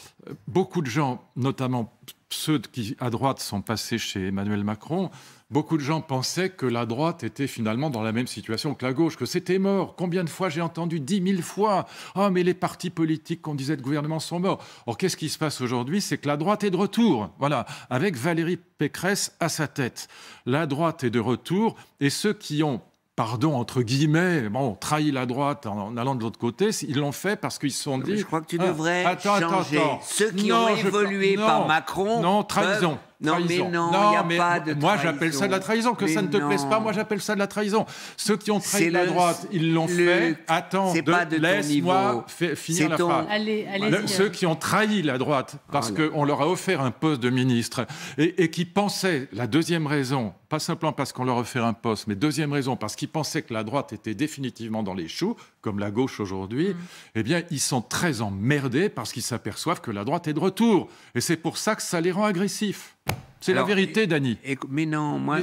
D: beaucoup de gens, notamment ceux qui, à droite, sont passés chez Emmanuel Macron, beaucoup de gens pensaient que la droite était finalement dans la même situation que la gauche, que c'était mort. Combien de fois j'ai entendu 10 000 fois « Ah, mais les partis politiques qu'on disait de gouvernement sont morts ». Or, qu'est-ce qui se passe aujourd'hui? C'est que la droite est de retour, voilà, avec Valérie Pécresse à sa tête. La droite est de retour et ceux qui ont entre guillemets, trahi la droite en allant de l'autre côté, ils l'ont fait parce qu'ils se sont dit...
C: Je crois que tu devrais changer. Ceux qui ont évolué par Macron...
D: Non, trahison.
C: Non, mais non, il n'y a pas de trahison.
D: Moi, j'appelle ça de la trahison. Que ça ne te plaise pas, moi, j'appelle ça de la trahison. Ceux qui ont trahi la droite, ils l'ont fait. Attends, laisse-moi finir la phrase. Ceux qui ont trahi la droite, parce qu'on leur a offert un poste de ministre, et qui pensaient, la deuxième raison, pas simplement parce qu'on leur a offert un poste, mais deuxième raison, parce qu'ils pensaient que la droite était définitivement dans les choux, comme la gauche aujourd'hui, eh bien, ils sont très emmerdés parce qu'ils s'aperçoivent que la droite est de retour. Et c'est pour ça que ça les rend agressifs. C'est la vérité, Dany.
C: Mais non, moi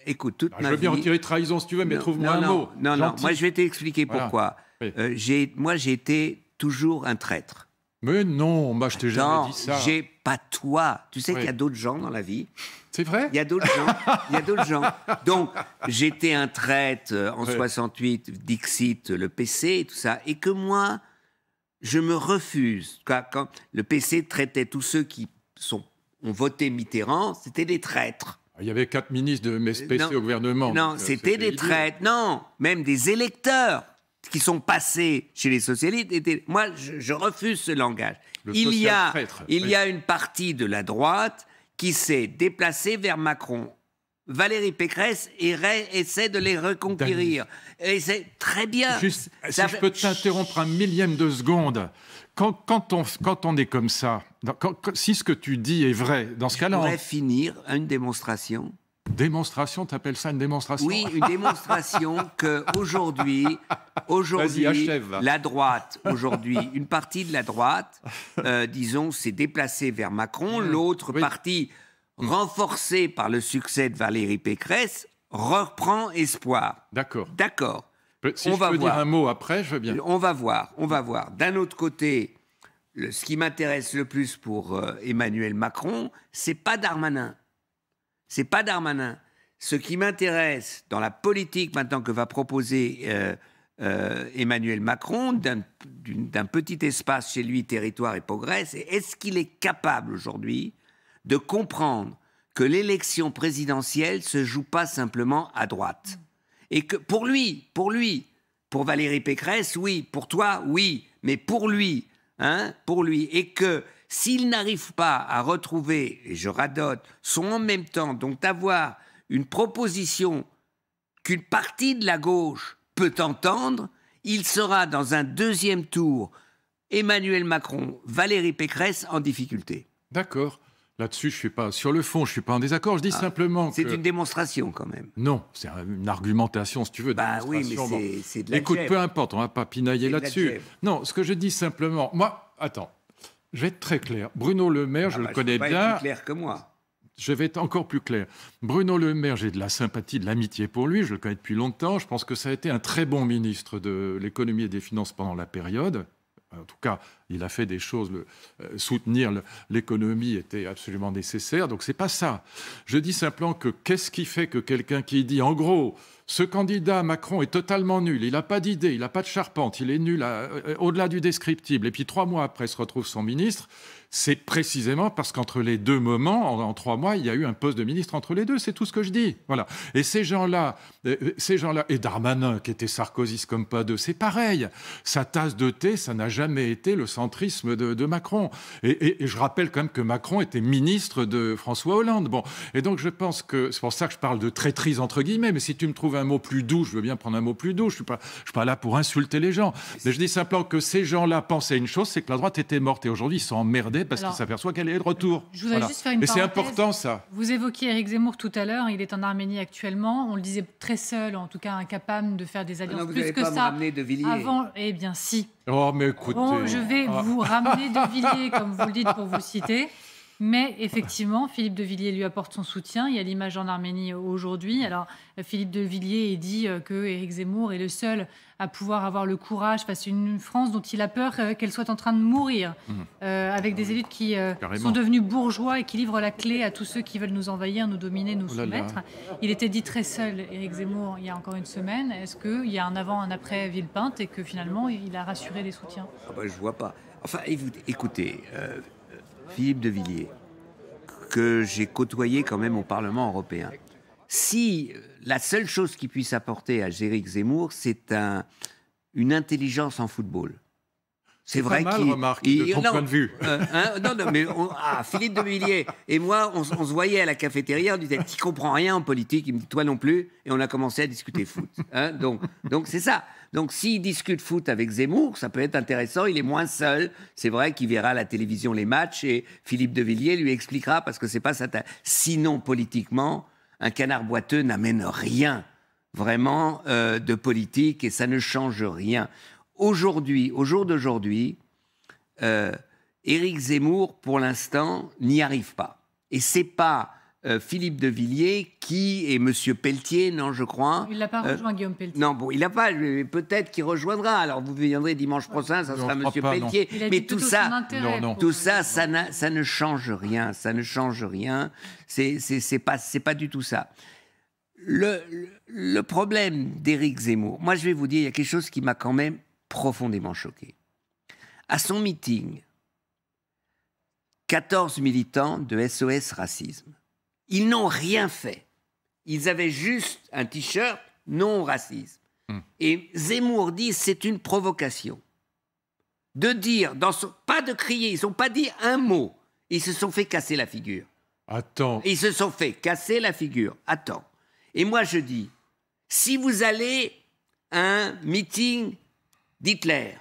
C: écoute, toute ma vie...
D: Je veux bien retirer trahison si tu veux, mais trouve-moi un mot.
C: Non, moi je vais t'expliquer pourquoi. Moi j'ai été toujours un traître.
D: Mais non, moi je t'ai jamais dit ça.
C: J'ai pas toi. Tu sais
D: Oui.
C: qu'il y a d'autres gens dans la vie.
D: C'est vrai?
C: Il y a d'autres gens. Il y a d'autres gens. Donc, j'étais un traître en
D: Ouais.
C: 68, Dixit, le PC et tout ça. Et que moi, je me refuse. Quand le PC traitait tous ceux qui ont voté Mitterrand, c'était des traîtres.
D: Il y avait 4 ministres de MSPC
C: Non.
D: au gouvernement.
C: Non,
D: donc,
C: c'était des
D: idiot.
C: traîtres. Non, même des électeurs qui sont passés chez les socialistes. Moi, je refuse ce langage.
D: Le
C: Il y a
D: social-traître,
C: il
D: oui.
C: y a une partie de la droite qui s'est déplacée vers Macron. Valérie Pécresse essaie de les reconquérir. Et c'est très bien.
D: Juste,
C: Ça
D: si je
C: fait-
D: peux t'interrompre un millième de seconde, quand on est comme ça, si ce que tu dis est vrai, dans ce
C: Je
D: cas-là,
C: pourrais finir une démonstration.
D: démonstration, t'appelles ça une démonstration?
C: Oui, une démonstration que aujourd'hui,
D: Vas-y, achève.
C: la droite, aujourd'hui, une partie de la droite, disons, s'est déplacée vers Macron. L'autre
D: Oui.
C: partie, renforcée par le succès de Valérie Pécresse, reprend espoir.
D: D'accord.
C: D'accord.
D: Si
C: On
D: je
C: va
D: peux
C: voir.
D: dire un mot après, je veux bien.
C: On va voir, on va voir. D'un autre côté, ce qui m'intéresse le plus pour Emmanuel Macron, c'est pas Darmanin. C'est pas Darmanin. Ce qui m'intéresse dans la politique maintenant que va proposer Emmanuel Macron, d'un petit espace chez lui, territoire et progrès, c'est est-ce qu'il est capable aujourd'hui de comprendre que l'élection présidentielle se joue pas simplement à droite. Et que pour lui, pour Valérie Pécresse, oui, pour toi, oui, mais pour lui, et que s'il n'arrive pas à retrouver, et je radote, son en même temps, donc d'avoir une proposition qu'une partie de la gauche peut entendre, il sera dans un deuxième tour Emmanuel Macron, Valérie Pécresse en difficulté.
D: D'accord. Là-dessus, je suis pas sur le fond, je suis pas en désaccord. Je dis simplement
C: C'est
D: que
C: une démonstration quand même.
D: non, c'est une argumentation, si tu veux.
C: Bah oui, mais
D: démonstration. Bon.
C: c'est de la
D: Écoute,
C: gêne.
D: peu importe, on va pas pinailler
C: C'est de la
D: là-dessus.
C: gêne.
D: Non, ce que je dis simplement, moi, attends, je vais être très clair. Bruno Le Maire, je le connais
C: peux pas
D: bien.
C: être plus clair que moi.
D: Je vais être encore plus clair. Bruno Le Maire, j'ai de la sympathie, de l'amitié pour lui. Je le connais depuis longtemps. Je pense que ça a été un très bon ministre de l'économie et des finances pendant la période. En tout cas, il a fait des choses. Soutenir l'économie était absolument nécessaire. Donc, c'est pas ça. Je dis simplement que qu'est-ce qui fait que quelqu'un qui dit, en gros, ce candidat Macron est totalement nul, il n'a pas d'idée, il n'a pas de charpente, il est nul au-delà du descriptible, et puis 3 mois après se retrouve son ministre, c'est précisément parce qu'entre les deux moments, en 3 mois, il y a eu un poste de ministre entre les deux, c'est tout ce que je dis. Voilà. Et ces gens-là, et Darmanin, qui était sarkozyste comme pas deux, c'est pareil. Sa tasse de thé, ça n'a jamais été le centrisme de Macron. Et je rappelle quand même que Macron était ministre de François Hollande. Bon. Et donc je pense que, c'est pour ça que je parle de traîtrise entre guillemets, mais si tu me trouves un mot plus doux, je veux bien prendre un mot plus doux, je suis pas là pour insulter les gens. Mais je dis simplement que ces gens-là pensaient une chose, c'est que la droite était morte. Et aujourd'hui, ils sont emmerdés parce qu'ils s'aperçoivent qu'elle est de retour.
B: Je voudrais juste faire une
D: parenthèse. Et c'est
B: parenthèse.
D: important, ça.
B: Vous évoquiez Éric Zemmour tout à l'heure, il est en Arménie actuellement. On le disait très seul, en tout cas incapable de faire des alliances
C: non, vous
B: plus
C: n'allez
B: que
C: pas me
B: ça.
C: ramener de Villiers.
B: Avant, eh bien si.
D: Oh, mais écoutez.
B: Bon, je vais vous ramener de Villiers, comme vous le dites, pour vous citer. Mais effectivement, Philippe de Villiers lui apporte son soutien. Il y a l'image en Arménie aujourd'hui. Alors, Philippe de Villiers dit que Éric Zemmour est le seul à pouvoir avoir le courage face à une France dont il a peur qu'elle soit en train de mourir, avec des élites qui sont devenus bourgeois et qui livrent la clé à tous ceux qui veulent nous envahir, nous dominer, nous soumettre. Il était dit très seul, Éric Zemmour, il y a encore une semaine. Est-ce qu'il y a un avant, un après Villepinte et que finalement, il a rassuré les soutiens?
C: Je vois pas. Enfin, écoutez... Philippe de Villiers, que j'ai côtoyé quand même au Parlement européen. Si la seule chose qu'il puisse apporter à Éric Zemmour, c'est une intelligence en football.
D: C'est vrai qu'il remarque de ton point de vue.
C: Philippe de Villiers et moi, on se voyait à la cafétéria, on disait tu comprends rien en politique, il me dit toi non plus, et on a commencé à discuter foot. Donc c'est ça. Donc s'il discute foot avec Zemmour, ça peut être intéressant. Il est moins seul. C'est vrai qu'il verra à la télévision les matchs et Philippe de Villiers lui expliquera parce que c'est pas ça. Sinon politiquement, un canard boiteux n'amène rien vraiment de politique et ça ne change rien. Aujourd'hui, au jour d'aujourd'hui, Éric Zemmour, pour l'instant, n'y arrive pas. Et c'est pas Philippe de Villiers et M. Pelletier, non, je crois.
B: Il n'a pas rejoint Guillaume Pelletier.
C: Non, bon, il n'a pas. Peut-être qu'il rejoindra. Alors, vous viendrez dimanche prochain, ça sera M. Pelletier.
B: Mais tout ça,
C: ça ne change rien. Ça ne change rien. C'est pas du tout ça. Le problème d'Éric Zemmour, moi, je vais vous dire, il y a quelque chose qui m'a quand même profondément choqué. À son meeting, 14 militants de SOS Racisme. Ils n'ont rien fait. Ils avaient juste un t-shirt non racisme. Et Zemmour dit c'est une provocation. De dire, pas de crier, ils n'ont pas dit un mot. Ils se sont fait casser la figure.
D: Attends.
C: Ils se sont fait casser la figure. Attends. Et moi je dis, si vous allez à un meeting d'Hitler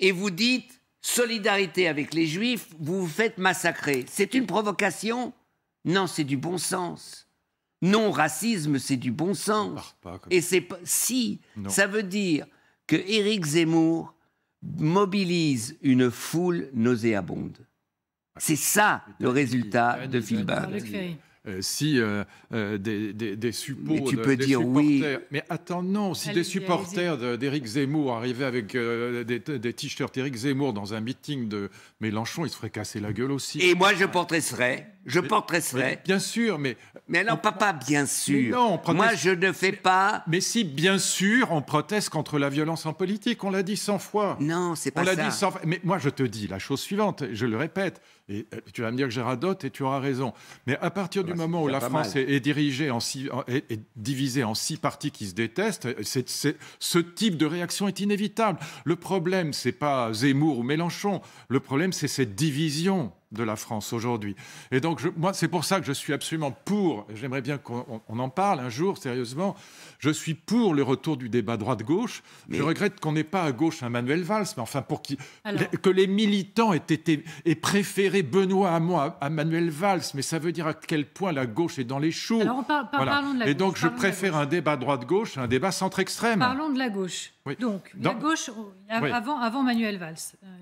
C: et vous dites solidarité avec les Juifs, vous vous faites massacrer. C'est une provocation ? Non, c'est du bon sens. Non, racisme, c'est du bon sens. Et c'est pas... Si, non. Ça veut dire que Éric Zemmour mobilise une foule nauséabonde. C'est ça le résultat de Philbin.
D: Si des suppos...
C: Mais tu peux dire oui.
D: Mais attends, non, si des supporters d'Éric Zemmour arrivaient avec des t-shirts Éric Zemmour dans un meeting de Mélenchon, ils se feraient casser la gueule aussi.
C: Et moi, je porterai.
D: Bien sûr, mais...
C: Mais alors, papa, bien sûr.
D: Non,
C: moi, je ne fais pas...
D: Mais si, bien sûr, on proteste contre la violence en politique. On l'a dit 100 fois.
C: Non, c'est pas ça.
D: On l'a dit 100 fois. Mais moi, je te dis la chose suivante, je le répète, et tu vas me dire que j'ai radote et tu auras raison. Mais à partir du moment où la France est dirigée est divisée en 6 partis qui se détestent, ce type de réaction est inévitable. Le problème, c'est pas Zemmour ou Mélenchon. Le problème, c'est cette division de la France aujourd'hui. Et donc, moi, c'est pour ça que je suis absolument pour, j'aimerais bien qu'on en parle un jour, sérieusement, je suis pour le retour du débat droite-gauche. Je regrette qu'on n'ait pas à gauche un Manuel Valls, mais enfin, que les militants aient préféré Benoît Hamon à Manuel Valls, mais ça veut dire à quel point la gauche est dans les choux.
B: Alors, parlons de la gauche.
D: Et donc, je préfère un débat droite-gauche à un débat centre-extrême.
B: Parlons de la gauche.
D: Oui.
B: Donc, la gauche, avant Manuel Valls.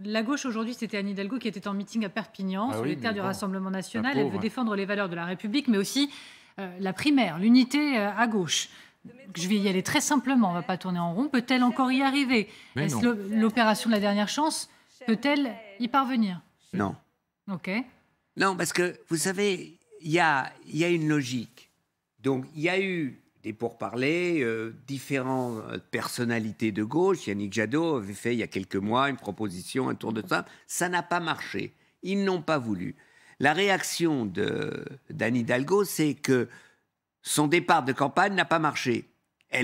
B: La gauche, aujourd'hui, c'était Anne Hidalgo qui était en meeting à Perpignan, sur les terres du Rassemblement national. Elle veut défendre les valeurs de la République, mais aussi la primaire, l'unité à gauche. Je vais y aller très simplement, on ne va pas tourner en rond. Peut-elle encore y arriver? Est-ce l'opération de la dernière chance, peut-elle y parvenir?
C: Non.
B: Ok.
C: Non, parce que, vous savez, il y a une logique. Donc, il y a eu des pourparlers, différentes personnalités de gauche. Yannick Jadot avait fait, il y a quelques mois, une proposition, un tour de table. Ça n'a pas marché. Ils n'ont pas voulu. La réaction d'Anne Hidalgo, c'est que son départ de campagne n'a pas marché. Et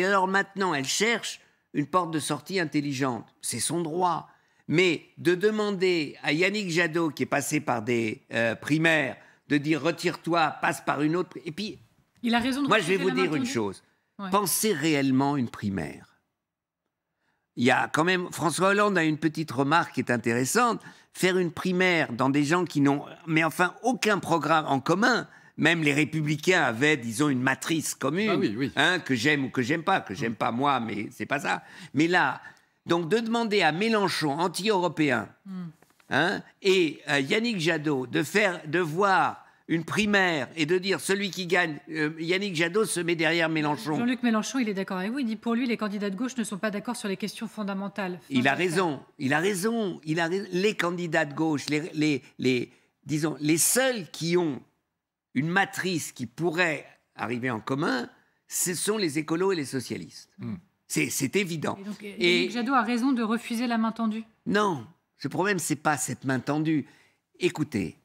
C: alors maintenant, elle cherche une porte de sortie intelligente. C'est son droit. Mais de demander à Yannick Jadot, qui est passé par des primaires, de dire retire-toi, passe par une autre... Et puis,
B: il a raison de
C: moi, je vais vous dire une chose. Ouais. Pensez réellement une primaire. Il y a quand même... François Hollande a une petite remarque qui est intéressante. Faire une primaire dans des gens qui n'ont... Mais enfin, aucun programme en commun... Même les Républicains avaient, disons, une matrice commune, hein, que j'aime ou que j'aime pas moi, mais c'est pas ça. Mais là, donc de demander à Mélenchon, anti-européen, hein, et Yannick Jadot de voir une primaire et de dire celui qui gagne, Yannick Jadot se met derrière Mélenchon.
B: Jean-Luc Mélenchon, il est d'accord avec vous. Il dit pour lui, les candidats de gauche ne sont pas d'accord sur les questions fondamentales.
C: Il a raison. Les candidats de gauche, disons, les seuls qui ont une matrice qui pourrait arriver en commun, ce sont les écolos et les socialistes. C'est évident.
B: Et Yannick Jadot a raison de refuser la main tendue?
C: Non, ce problème, ce n'est pas cette main tendue. Écoutez,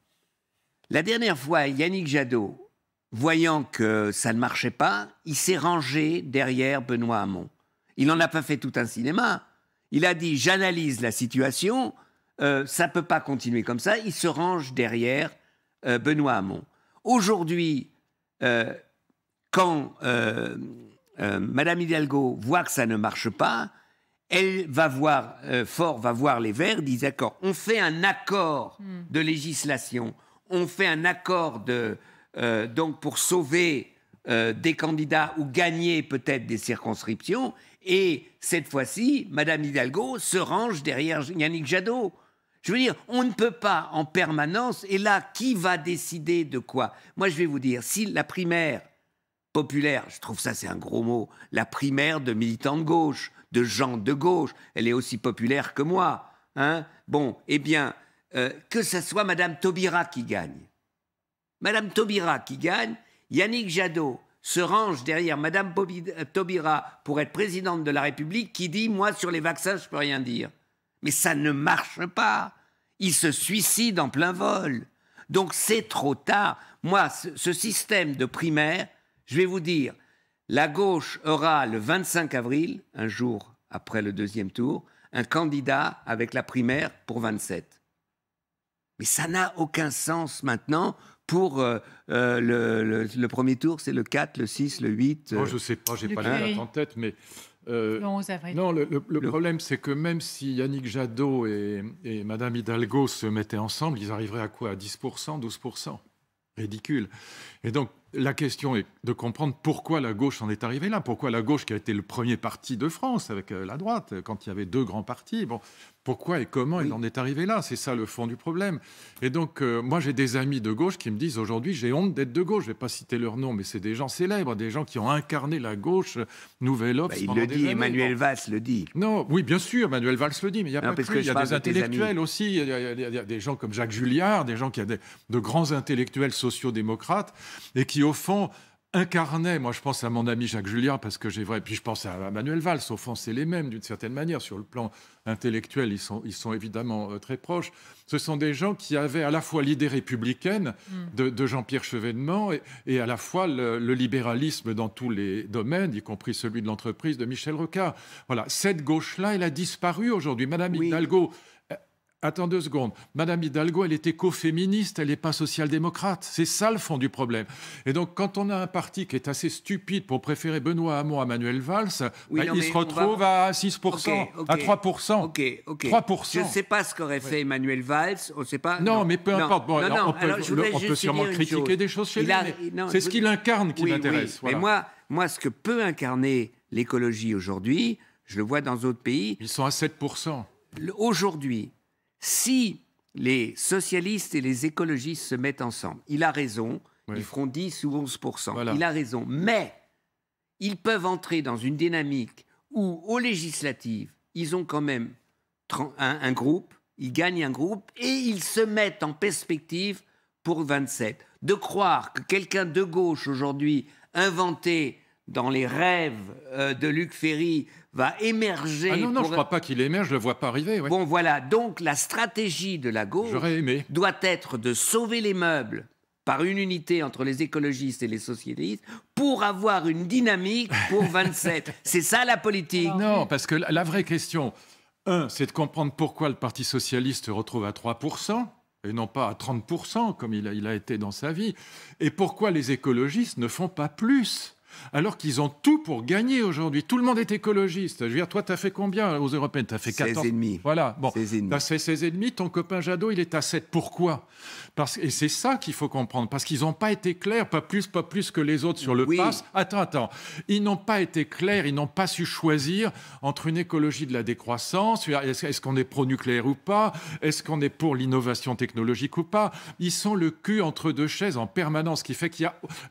C: la dernière fois, Yannick Jadot, voyant que ça ne marchait pas, il s'est rangé derrière Benoît Hamon. Il n'en a pas fait tout un cinéma. Il a dit « j'analyse la situation, ça ne peut pas continuer comme ça ». Il se range derrière Benoît Hamon. Aujourd'hui, quand Madame Hidalgo voit que ça ne marche pas, elle va voir, Faure va voir les Verts, dit d'accord, on fait un accord de législation, on fait un accord donc pour sauver des candidats ou gagner peut-être des circonscriptions, et cette fois-ci, Madame Hidalgo se range derrière Yannick Jadot. Je veux dire, on ne peut pas en permanence, et là, qui va décider de quoi? Moi, je vais vous dire, si la primaire populaire, je trouve ça c'est un gros mot, la primaire de militants de gauche, de gens de gauche, elle est aussi populaire que moi, hein? Bon, eh bien, que ce soit Madame Taubira qui gagne. Madame Taubira qui gagne, Yannick Jadot se range derrière Madame Taubira pour être présidente de la République qui dit « moi, sur les vaccins, je ne peux rien dire ». Mais ça ne marche pas. Il se suicide en plein vol. Donc c'est trop tard. Moi, ce système de primaire, je vais vous dire, la gauche aura le 25 avril, un jour après le deuxième tour, un candidat avec la primaire pour 27. Mais ça n'a aucun sens maintenant. Pour le premier tour, c'est le 4, le 6, le 8.
D: Je ne sais pas, je n'ai pas la date en tête, mais...
B: le 11 avril.
D: Non, le problème, c'est que même si Yannick Jadot et Madame Hidalgo se mettaient ensemble, ils arriveraient à quoi? À 10%, 12%? Ridicule. Et donc, la question est de comprendre pourquoi la gauche en est arrivée là. Pourquoi la gauche, qui a été le premier parti de France avec la droite, quand il y avait deux grands partis, bon, pourquoi et comment il en est arrivé là? C'est ça le fond du problème. Et donc, moi, j'ai des amis de gauche qui me disent aujourd'hui, j'ai honte d'être de gauche. Je ne vais pas citer leur nom, mais c'est des gens célèbres, des gens qui ont incarné la gauche, Nouvelle Obs.
C: Il le dit, Emmanuel Valls le dit.
D: Non, oui, bien sûr, Emmanuel Valls le dit, mais il n'y a pas que lui. Il y a des intellectuels aussi. Il y a des gens comme Jacques Julliard, des gens qui ont de grands intellectuels sociaux-démocrates et qui, au fond, incarnait, moi je pense à mon ami Jacques Julliard, parce que j'ai vrai, puis je pense à Manuel Valls, au fond c'est les mêmes d'une certaine manière, sur le plan intellectuel ils sont évidemment très proches. Ce sont des gens qui avaient à la fois l'idée républicaine de Jean-Pierre Chevènement et à la fois le libéralisme dans tous les domaines, y compris celui de l'entreprise de Michel Rocard. Voilà, cette gauche-là, elle a disparu aujourd'hui. Madame Hidalgo... Attends 2 secondes. Madame Hidalgo, elle est écoféministe, elle n'est pas social-démocrate. C'est ça le fond du problème. Et donc, quand on a un parti qui est assez stupide pour préférer Benoît Hamon à Manuel Valls, il se retrouve à 6%, à 3%.
C: Ok.
D: 3%.
C: Je ne sais pas ce qu'aurait fait Emmanuel Valls. On sait pas.
D: Non, mais peu importe. Bon, on peut sûrement critiquer des choses chez lui, mais c'est ce qu'il incarne qui m'intéresse.
C: Voilà. Mais moi, ce que peut incarner l'écologie aujourd'hui, je le vois dans d'autres pays.
D: Ils sont à 7%.
C: Aujourd'hui, si les socialistes et les écologistes se mettent ensemble, il a raison, ils feront 10 ou 11%. Voilà. Il a raison. Mais ils peuvent entrer dans une dynamique où, aux législatives, ils ont quand même un groupe, ils gagnent un groupe et ils se mettent en perspective pour 27. De croire que quelqu'un de gauche aujourd'hui, inventé dans les rêves de Luc Ferry, va émerger...
D: Ah non, je ne crois pas qu'il émerge, je ne le vois pas arriver. Ouais.
C: Bon, voilà, donc la stratégie de la gauche doit être de sauver les meubles par une unité entre les écologistes et les socialistes pour avoir une dynamique pour 27. C'est ça la politique.
D: Non, parce que la vraie question, c'est de comprendre pourquoi le Parti socialiste se retrouve à 3%. Et non pas à 30%, comme il a été dans sa vie. Et pourquoi les écologistes ne font pas plus ? Alors qu'ils ont tout pour gagner aujourd'hui. Tout le monde est écologiste. Je veux dire, toi, tu as fait combien aux Européennes? Tu as fait 14.
C: 16,5.
D: Voilà. Bon, tu as fait 16,5. Ton copain Jadot, il est à 7. Pourquoi? Et c'est ça qu'il faut comprendre. Parce qu'ils n'ont pas été clairs, pas plus que les autres sur le pass. Attends. Ils n'ont pas été clairs, ils n'ont pas su choisir entre une écologie de la décroissance. Est-ce qu'on est pro-nucléaire ou pas? Est-ce qu'on est pour l'innovation technologique ou pas? Ils sont le cul entre deux chaises en permanence, ce qui fait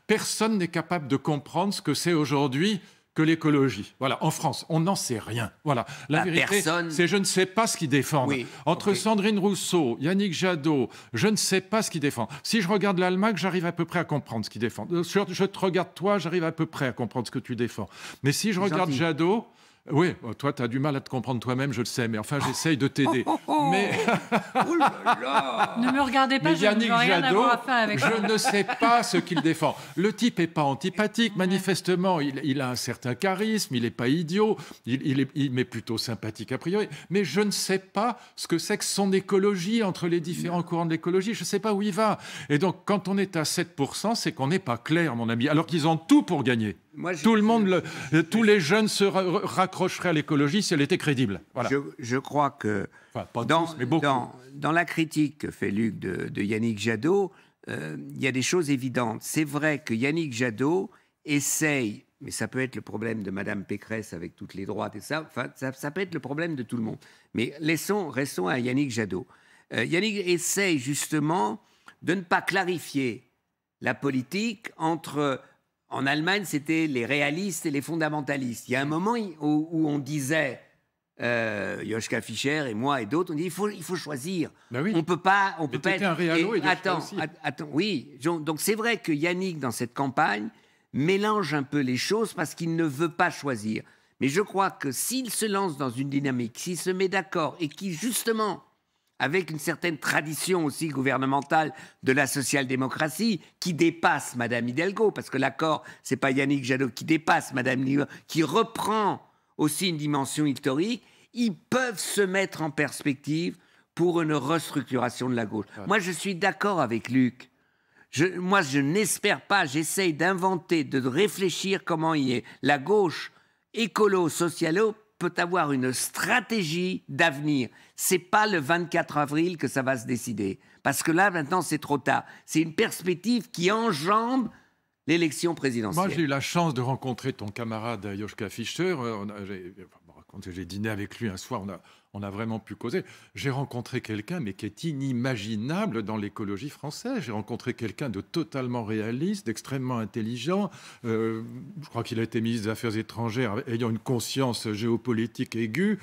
D: personne n'est capable de comprendre ce que c'est aujourd'hui que l'écologie. Voilà, en France, on n'en sait rien. Voilà, la vérité, c'est je ne sais pas ce qu'ils défendent. Entre Sandrine Rousseau, Yannick Jadot, je ne sais pas ce qu'ils défendent. Si je regarde l'Allemagne, j'arrive à peu près à comprendre ce qu'ils défendent. Je te regarde toi, j'arrive à peu près à comprendre ce que tu défends. Mais si je regarde Jadot... Oui, toi, tu as du mal à te comprendre toi-même, je le sais, mais enfin, j'essaye de t'aider. Mais...
B: Ne me regardez pas, je
D: Yannick
B: ne veux rien avoir à faire avec ça.
D: Je ne sais pas ce qu'il défend. Le type n'est pas antipathique, manifestement, il a un certain charisme, il n'est pas idiot, il m'est plutôt sympathique a priori, mais je ne sais pas ce que c'est que son écologie entre les différents courants de l'écologie, je ne sais pas où il va. Et donc, quand on est à 7%, c'est qu'on n'est pas clair, mon ami, alors qu'ils ont tout pour gagner. Tous les jeunes se raccrocheraient à l'écologie si elle était crédible. Voilà.
C: Je crois que dans la critique que fait Luc de Yannick Jadot, il y a des choses évidentes. C'est vrai que Yannick Jadot essaye, mais ça peut être le problème de Madame Pécresse avec toutes les droites et ça peut être le problème de tout le monde. Mais restons à Yannick Jadot. Yannick essaye justement de ne pas clarifier la politique entre... En Allemagne, c'était les réalistes et les fondamentalistes. Il y a un moment où on disait, Joschka Fischer et moi et d'autres, on dit il faut choisir.
D: Ben oui.
C: On peut pas
D: être un réalo et
C: attends, oui. Donc c'est vrai que Yannick dans cette campagne mélange un peu les choses parce qu'il ne veut pas choisir. Mais je crois que s'il se lance dans une dynamique, s'il se met d'accord et qui justement avec une certaine tradition aussi gouvernementale de la social-démocratie, qui dépasse Madame Hidalgo, parce que l'accord, c'est pas Yannick Jadot qui dépasse Madame Hidalgo, qui reprend aussi une dimension historique, ils peuvent se mettre en perspective pour une restructuration de la gauche. Ouais. Moi, je suis d'accord avec Luc. Moi, je n'espère pas, j'essaye d'inventer, de réfléchir comment il est. La gauche écolo-socialo peut avoir une stratégie d'avenir. C'est pas le 24 avril que ça va se décider. Parce que là, maintenant, c'est trop tard. C'est une perspective qui enjambe l'élection présidentielle.
D: Moi, j'ai eu la chance de rencontrer ton camarade Joschka Fischer. Quand j'ai dîné avec lui un soir, on a vraiment pu causer. J'ai rencontré quelqu'un, mais qui est inimaginable dans l'écologie française. J'ai rencontré quelqu'un de totalement réaliste, d'extrêmement intelligent. Je crois qu'il a été ministre des Affaires étrangères, ayant une conscience géopolitique aiguë.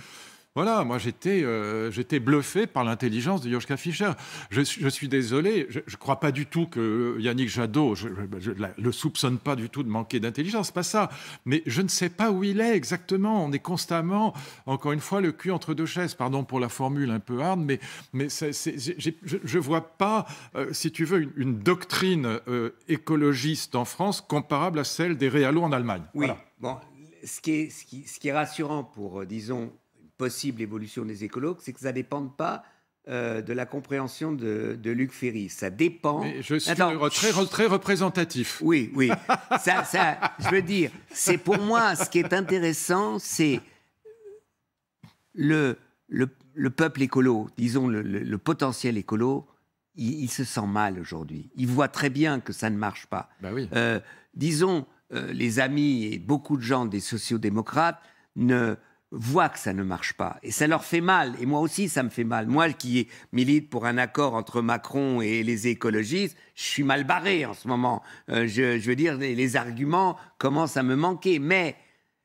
D: Voilà, moi j'étais bluffé par l'intelligence de Joschka Fischer. Je suis désolé, je ne crois pas du tout que Yannick Jadot, je le soupçonne pas du tout de manquer d'intelligence, c'est pas ça. Mais je ne sais pas où il est exactement. On est constamment, encore une fois, le cul entre deux chaises. Pardon pour la formule un peu hard, mais je vois pas, si tu veux, une doctrine écologiste en France comparable à celle des réalos en Allemagne.
C: Oui.
D: Voilà.
C: Bon, ce qui est rassurant pour, disons, possible évolution des écologues, c'est que ça ne dépend pas de la compréhension de Luc Ferry. Ça dépend...
D: Mais je suis très représentatif.
C: Oui. ça, je veux dire, c'est pour moi, ce qui est intéressant, c'est le peuple écolo, disons le potentiel écolo, il se sent mal aujourd'hui. Il voit très bien que ça ne marche pas.
D: Ben oui.
C: Disons, les amis et beaucoup de gens des sociodémocrates voient que ça ne marche pas. Et ça leur fait mal. Et moi aussi, ça me fait mal. Moi qui milite pour un accord entre Macron et les écologistes, je suis mal barré en ce moment. Je veux dire, les arguments commencent à me manquer. Mais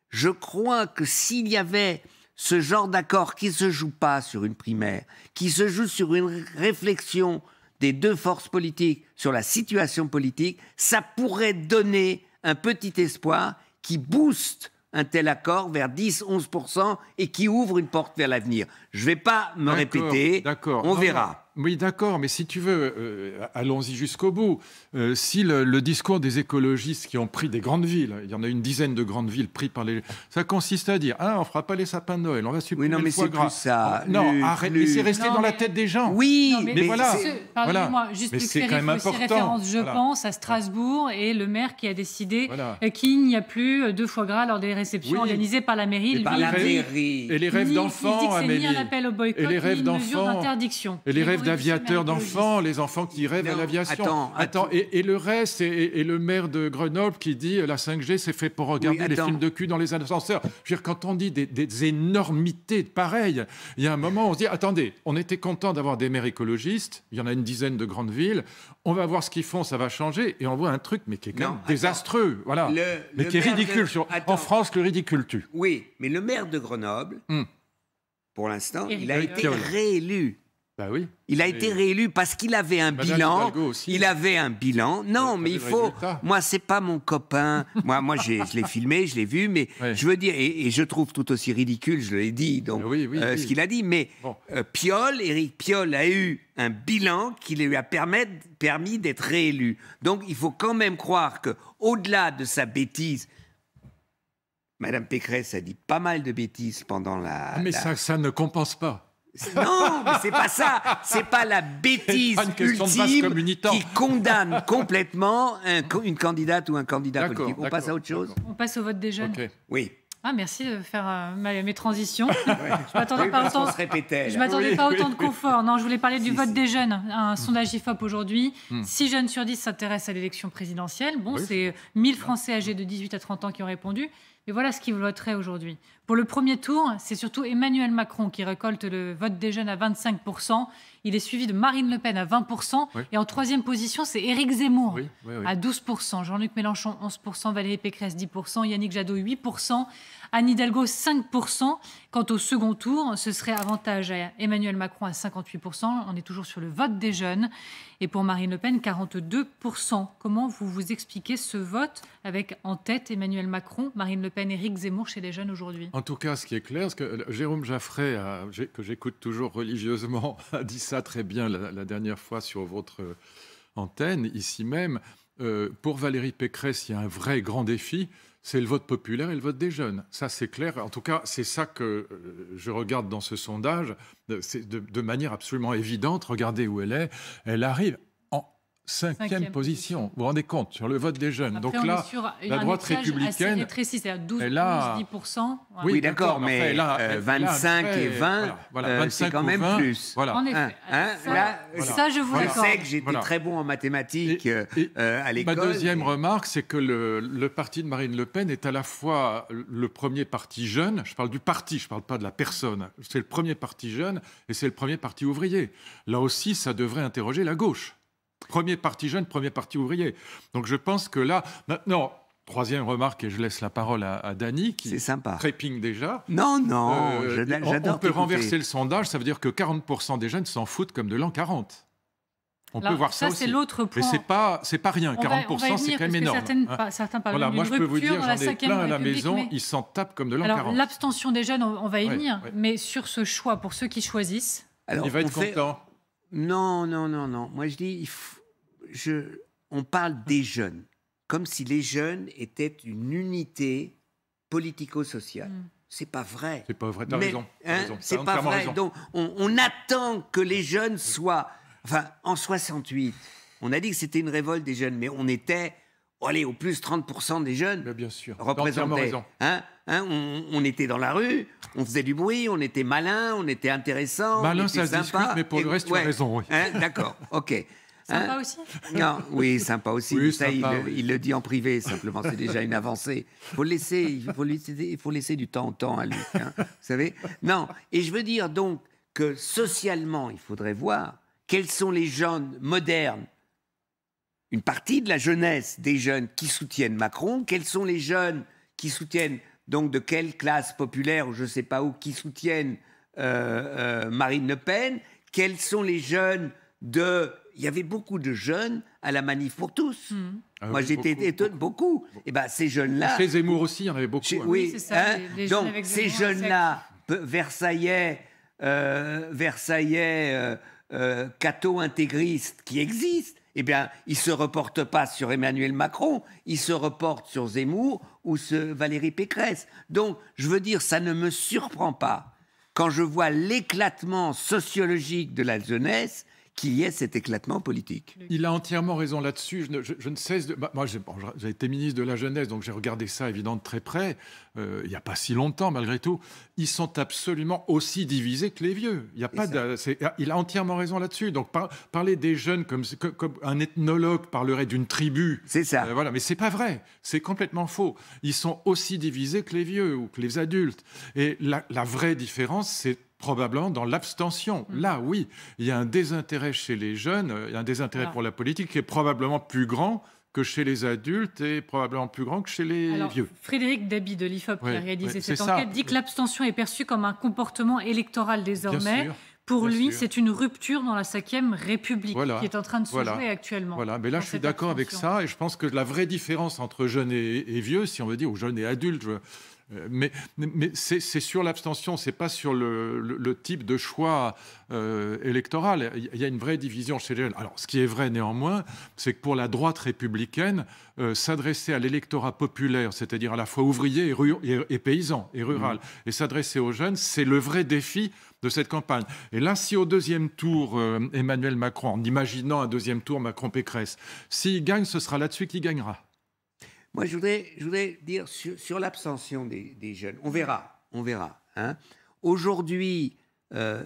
C: je crois que s'il y avait ce genre d'accord qui ne se joue pas sur une primaire, qui se joue sur une réflexion des deux forces politiques sur la situation politique, ça pourrait donner un petit espoir qui booste un tel accord vers 10-11% et qui ouvre une porte vers l'avenir. Je ne vais pas me répéter, on verra.
D: Oui, d'accord, mais si tu veux, allons-y jusqu'au bout. Si le discours des écologistes qui ont pris des grandes villes, il y en a une dizaine de grandes villes prises par les... Ça consiste à dire, on ne fera pas les sapins de Noël, on va supprimer le foie gras.
C: Plus ça.
D: Non, arrête, mais c'est resté dans la tête des gens.
C: Oui,
D: mais voilà.
B: Pardonnez-moi, juste
D: c'est quand même important.
B: Référence, je pense, à Strasbourg et le maire qui a décidé qu'il n'y a plus de foie gras lors des réceptions organisées par la mairie.
C: Et
D: les rêves d'enfants,
B: Amélie. Ni un appel au boycott, ni une mesure d'interdiction.
D: Et les rêves d'aviateurs d'enfants, les enfants qui rêvent à l'aviation. Attends. Et le reste, et le maire de Grenoble qui dit la 5G, c'est fait pour regarder les films de cul dans les ascenseurs. Je veux dire, quand on dit des énormités pareilles, il y a un moment où on se dit, attendez, on était content d'avoir des maires écologistes, il y en a une dizaine de grandes villes, on va voir ce qu'ils font, ça va changer, et on voit un truc, mais qui est quand même désastreux, voilà. Mais qui est ridicule. En France, le ridicule tue.
C: Oui, mais le maire de Grenoble, pour l'instant, il a été réélu.
D: Ben oui.
C: Il a été réélu parce qu'il avait un bilan. Il avait un bilan. Non, mais il faut. Moi, c'est pas mon copain. moi, je l'ai filmé, je l'ai vu, mais je veux dire, et je trouve tout aussi ridicule, je l'ai dit, donc ce qu'il a dit. Mais Éric Piolle a eu un bilan qui lui a permis d'être réélu. Donc, il faut quand même croire que, au-delà de sa bêtise. Madame Pécresse a dit pas mal de bêtises pendant la...
D: Mais ça ne compense pas.
C: Non, mais c'est pas ça. C'est pas la bêtise ultime qui condamne complètement une candidate ou un candidat politique. On passe à autre chose.
B: On passe au vote des jeunes.
C: Oui.
B: Merci de faire mes transitions. Je m'attendais pas autant.
C: Je
B: m'attendais pas autant de confort. Non, je voulais parler du vote des jeunes. Un sondage IFOP aujourd'hui. 6 jeunes sur 10 s'intéressent à l'élection présidentielle. Bon, c'est 1000 Français âgés de 18 à 30 ans qui ont répondu. Et voilà ce qu'ils voteraient aujourd'hui. Pour le premier tour, c'est surtout Emmanuel Macron qui récolte le vote des jeunes à 25%. Il est suivi de Marine Le Pen à 20%. Oui. Et en troisième position, c'est Éric Zemmour à 12%. Jean-Luc Mélenchon, 11%. Valérie Pécresse, 10%. Yannick Jadot, 8%. Anne Hidalgo, 5%. Quant au second tour, ce serait avantage à Emmanuel Macron à 58%. On est toujours sur le vote des jeunes. Et pour Marine Le Pen, 42%. Comment vous expliquez ce vote avec en tête Emmanuel Macron, Marine Le Pen, Éric Zemmour chez les jeunes aujourd'hui?
D: En tout cas, ce qui est clair, c'est que Jérôme Jaffray, que j'écoute toujours religieusement, a dit ça très bien la dernière fois sur votre antenne, ici même. Pour Valérie Pécresse, il y a un vrai grand défi, c'est le vote populaire et le vote des jeunes. Ça, c'est clair. En tout cas, c'est ça que je regarde dans ce sondage, de manière absolument évidente. Regardez où elle est. Elle arrive en cinquième position. Vous vous rendez compte, sur le vote des jeunes.
B: Après,
D: donc là, la droite républicaine...
B: rétréci, c'est-à-dire 12,
D: elle a...
B: 10%.
C: Oui, d'accord, mais 25 et 20, c'est quand même plus.
D: Voilà.
B: En effet. Ça, je vous l'accorde.
C: Je sais que j'étais très bon en mathématiques à l'école.
D: Ma deuxième remarque, c'est que le parti de Marine Le Pen est à la fois le premier parti jeune, je parle du parti, je ne parle pas de la personne, c'est le premier parti jeune et c'est le premier parti ouvrier. Là aussi, ça devrait interroger la gauche. Premier parti jeune, premier parti ouvrier. Donc je pense que là, maintenant, troisième remarque, et je laisse la parole à Dany, qui trépigne déjà.
C: Non, j'adore.
D: On peut renverser le sondage, ça veut dire que 40% des jeunes s'en foutent comme de l'an 40. On peut voir ça aussi.
B: C'est l'autre point.
D: Mais c'est pas rien, 40%, c'est quand même énorme.
B: Certains parlent
D: voilà, moi je peux vous dire, j'en ai plein à la maison,
B: mais...
D: ils s'en tapent comme de l'an 40.
B: Alors l'abstention des jeunes, on va y venir, mais sur ce choix, pour ceux qui choisissent...
D: Alors, il va être content.
C: Non. Moi, je dis, on parle des jeunes, comme si les jeunes étaient une unité politico-sociale. C'est pas vrai.
D: C'est pas vrai, t'as raison.
C: C'est pas vrai. Raison. Donc, on attend que les jeunes soient... Enfin, en 68, on a dit que c'était une révolte des jeunes, mais on était... au plus 30% des jeunes
D: bien sûr.
C: représentaient. On était dans la rue, on faisait du bruit, on était malin, on était intéressant.
D: Malin, ça se discute, mais pour le reste, tu as raison. Oui.
C: D'accord, ok.
B: Sympa aussi.
C: Non, oui, sympa aussi.
D: Oui,
C: ça,
D: sympa,
C: il le dit en privé, simplement. C'est déjà une avancée. Il faut laisser du temps au temps à lui. Vous savez. Non, et je veux dire donc que socialement, il faudrait voir quels sont les jeunes modernes, une partie de la jeunesse des jeunes qui soutiennent Macron, quels sont les jeunes qui soutiennent, donc de quelle classe populaire, ou je ne sais pas où, qui soutiennent Marine Le Pen, quels sont les jeunes de... Il y avait beaucoup de jeunes à la manif pour tous. Moi, j'étais étonné, beaucoup. Et bien, ces jeunes-là...
D: Chez Zemmour aussi, il y en avait beaucoup.
B: Oui, c'est ça.
C: Donc, ces jeunes-là, Versaillais, catho-intégristes qui existent, eh bien, ils ne se reportent pas sur Emmanuel Macron, ils se reportent sur Zemmour ou sur Valérie Pécresse. Donc, je veux dire, ça ne me surprend pas, quand je vois l'éclatement sociologique de la jeunesse, qu'il y ait cet éclatement politique.
D: Il a entièrement raison là-dessus. Je ne cesse de... Moi, j'ai été ministre de la Jeunesse, donc j'ai regardé ça, évidemment, de très près. Il n'y a pas si longtemps, malgré tout. Ils sont absolument aussi divisés que les vieux. Il a entièrement raison là-dessus. Donc, parler des jeunes comme un ethnologue parlerait d'une tribu...
C: C'est ça.
D: Voilà, mais ce n'est pas vrai. C'est complètement faux. Ils sont aussi divisés que les vieux ou que les adultes. Et la vraie différence, c'est probablement dans l'abstention. Là, oui, il y a un désintérêt chez les jeunes, il y a un désintérêt pour la politique qui est probablement plus grand que chez les adultes et probablement plus grand que chez les vieux.
B: Frédéric Dabi de l'IFOP, qui a réalisé cette enquête, dit que l'abstention est perçue comme un comportement électoral désormais. Pour lui, c'est une rupture dans la 5e République qui est en train de se jouer actuellement.
D: Voilà, mais là, je suis d'accord avec ça et je pense que la vraie différence entre jeunes et vieux, si on veut dire, ou jeunes et adultes, mais c'est sur l'abstention, c'est pas sur le type de choix électoral. Il y a une vraie division chez les jeunes. Alors, ce qui est vrai néanmoins, c'est que pour la droite républicaine, s'adresser à l'électorat populaire, c'est-à-dire à la fois ouvrier et paysan et rural, et s'adresser aux jeunes, c'est le vrai défi de cette campagne. Et là, si au deuxième tour, Emmanuel Macron, en imaginant un deuxième tour Macron-Pécresse, s'il gagne, ce sera là-dessus qu'il gagnera.
C: Moi, je voudrais dire sur l'abstention des jeunes. On verra. Hein. Aujourd'hui,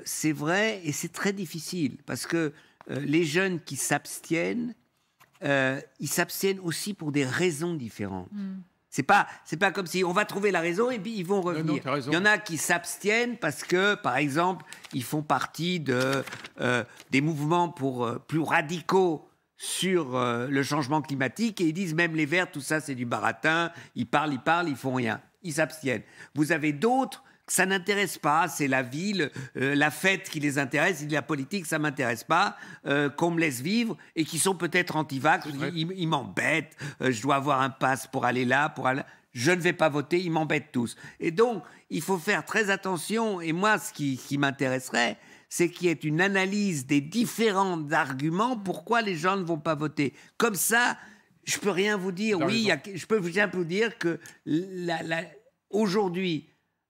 C: c'est vrai et c'est très difficile parce que les jeunes qui s'abstiennent, ils s'abstiennent aussi pour des raisons différentes. C'est pas comme si on va trouver la raison et puis ils vont revenir.
D: Non,
C: il y en a qui s'abstiennent parce que, par exemple, ils font partie des mouvements plus radicaux sur le changement climatique et ils disent même les Verts, tout ça c'est du baratin, ils parlent, ils font rien. Ils s'abstiennent. Vous avez d'autres que ça n'intéresse pas, c'est la ville, la fête qui les intéresse, la politique ça m'intéresse pas, qu'on me laisse vivre et qui sont peut-être anti-vax, ils m'embêtent, je dois avoir un pass pour aller là, je ne vais pas voter, ils m'embêtent tous. Et donc, il faut faire très attention et moi ce qui m'intéresserait, c'est qu'il y ait une analyse des différents arguments pourquoi les gens ne vont pas voter. Comme ça, je peux rien vous dire. Je peux rien vous dire que aujourd'hui,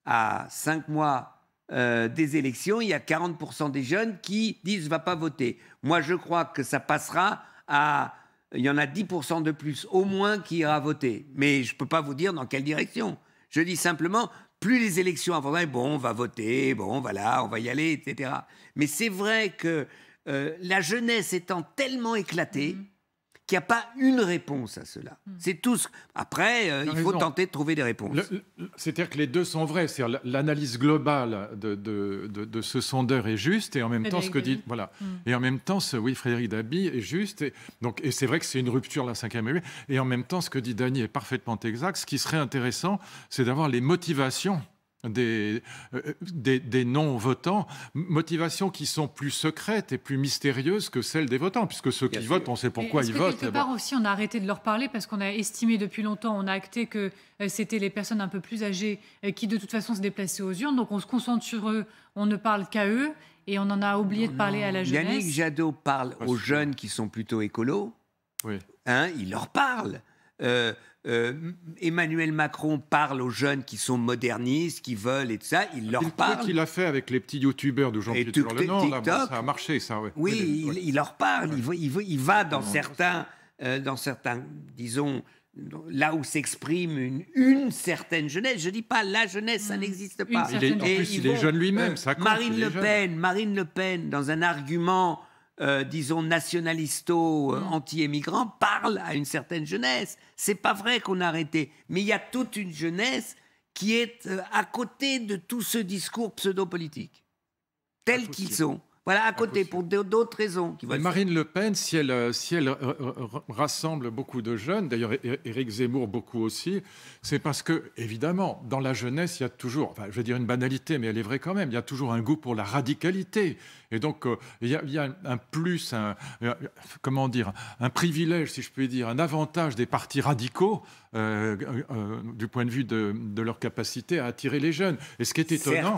C: à 5 mois des élections, il y a 40% des jeunes qui disent « ne va pas voter ». Moi, je crois que ça passera à... Il y en a 10% de plus, au moins, qui ira voter. Mais je ne peux pas vous dire dans quelle direction. Je dis simplement, plus les élections avancent, bon, on va voter, bon, voilà, on va y aller, etc. Mais c'est vrai que la jeunesse étant tellement éclatée, qu'il n'y a pas une réponse à cela. C'est tout. Après, il faut tenter de trouver des réponses.
D: C'est-à-dire que les deux sont vrais. C'est-à-dire l'analyse globale de ce sondeur est juste et en même temps ce que dit et en même temps Frédéric Dabi est juste et c'est vrai que c'est une rupture la 5e République et en même temps ce que dit Dany est parfaitement exact. Ce qui serait intéressant, c'est d'avoir les motivations des non-votants, motivations qui sont plus secrètes et plus mystérieuses que celles des votants, puisque ceux qui votent, on sait pourquoi ils votent.
B: Quelque part aussi, on a arrêté de leur parler parce qu'on a estimé depuis longtemps, on a acté que c'était les personnes un peu plus âgées qui de toute façon se déplaçaient aux urnes, donc on se concentre sur eux, on ne parle qu'à eux, et on en a oublié de parler à la jeunesse.
C: Yannick Jadot parle aux jeunes qui sont plutôt écolos, il leur parle. Emmanuel Macron parle aux jeunes qui sont modernistes, qui veulent et tout ça, il leur parle.
D: Le truc qu'il a fait avec les petits youtubeurs de Jean-Pierre Lenon, ça a marché, ça.
C: Il leur parle, il va dans certains, disons, là où s'exprime une certaine jeunesse. Je ne dis pas la jeunesse, ça n'existe pas.
D: En plus, il est jeune lui-même, ça compte.
C: Marine Le Pen, dans un argument... disons nationalisto, anti-émigrants, parle à une certaine jeunesse. C'est pas vrai qu'on a arrêté, mais il y a toute une jeunesse qui est à côté de tout ce discours pseudo-politique, tels qu'ils sont. Voilà, à côté, pour d'autres raisons.
D: Marine Le Pen, si elle rassemble beaucoup de jeunes, d'ailleurs Éric Zemmour beaucoup aussi, c'est parce que, évidemment, dans la jeunesse, il y a toujours, je vais dire une banalité, mais elle est vraie quand même, il y a toujours un goût pour la radicalité. Et donc, il y a un plus, un privilège, si je puis dire, un avantage des partis radicaux du point de vue de leur capacité à attirer les jeunes. Et ce qui est étonnant...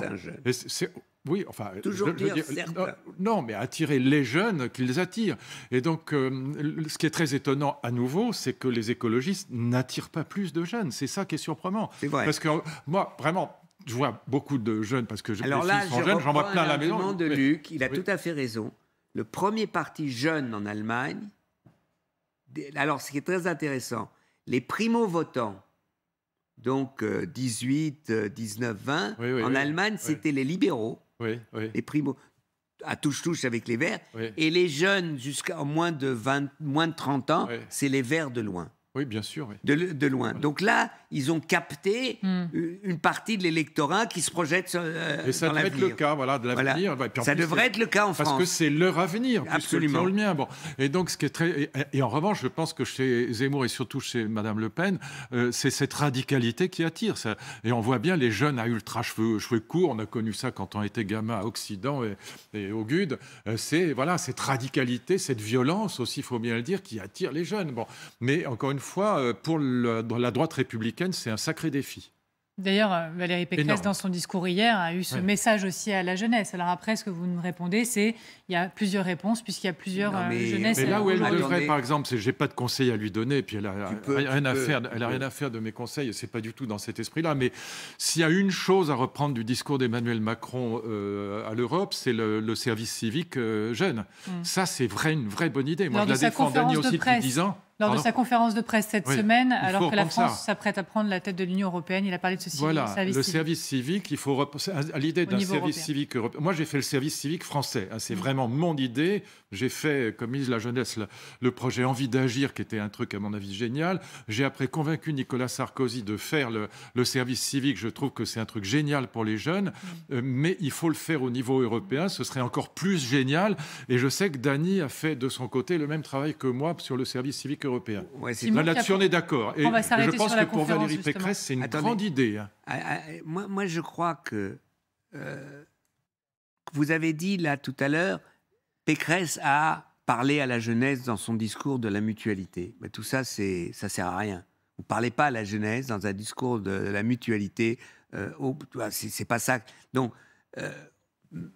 D: Oui, enfin...
C: Toujours dire certains.
D: Non, mais attirer les jeunes qui les attirent. Et donc, ce qui est très étonnant à nouveau, c'est que les écologistes n'attirent pas plus de jeunes. C'est ça qui est surprenant.
C: C'est vrai.
D: Parce que moi, vraiment... Je vois beaucoup de jeunes parce que
C: alors là,
D: sont jeunes, j'en vois plein à la maison.
C: L'argument de Luc, il a tout à fait raison. Le premier parti jeune en Allemagne, alors ce qui est très intéressant, les primo-votants, donc 18, 19, 20, en Allemagne, c'était les libéraux, les primo, à touche-touche avec les Verts, et les jeunes jusqu'à moins de 30 ans, c'est les Verts de loin.
D: Oui, bien sûr. Oui.
C: De loin. Donc là, ils ont capté une partie de l'électorat qui se projette dans l'avenir.
D: Et ça devrait être le cas, de l'avenir.
C: Voilà. Ça devrait être le cas en France.
D: Parce que c'est leur avenir,
C: absolument.
D: Le mien. Bon. Et donc, ce qui est très... Et en revanche, je pense que chez Zemmour et surtout chez Madame Le Pen, c'est cette radicalité qui attire. Ça. Et on voit bien les jeunes à ultra cheveux courts. On a connu ça quand on était gamin à Occident et au GUD. C'est cette radicalité, cette violence aussi, il faut bien le dire, qui attire les jeunes. Bon. Mais encore une fois, pour la droite républicaine, c'est un sacré défi.
B: D'ailleurs, Valérie Pécresse, dans son discours hier, a eu ce message aussi à la jeunesse. Alors après, ce que vous nous répondez, c'est il y a plusieurs réponses, puisqu'il y a plusieurs jeunesses.
D: Mais là où elle devrait, par exemple, c'est j'ai pas de conseils à lui donner, et puis elle a rien à faire de mes conseils, c'est pas du tout dans cet esprit-là. Mais s'il y a une chose à reprendre du discours d'Emmanuel Macron à l'Europe, c'est le service civique jeune. Ça, c'est une vraie bonne idée. Moi, je la défends, Dany aussi, depuis 10 ans.
B: Lors de sa conférence de presse cette semaine, alors que la France s'apprête à prendre la tête de l'Union européenne, il a parlé de ce
D: service civique, il faut à l'idée d'un service civique européen. Moi, j'ai fait le service civique français. C'est vraiment mon idée. J'ai fait, comme ministre de la Jeunesse, le projet Envie d'agir, qui était un truc, à mon avis, génial. J'ai après convaincu Nicolas Sarkozy de faire le service civique. Je trouve que c'est un truc génial pour les jeunes, mais il faut le faire au niveau européen. Ce serait encore plus génial. Et je sais que Dany a fait de son côté le même travail que moi sur le service civique européen.
C: Ouais,
D: là-dessus, on est d'accord. Et je pense que pour Valérie Pécresse, c'est une grande idée.
C: Moi, je crois que vous avez dit là tout à l'heure, Pécresse a parlé à la jeunesse dans son discours de la mutualité. Mais tout ça, ça sert à rien. Vous ne parlez pas à la jeunesse dans un discours de la mutualité. C'est pas ça. Donc,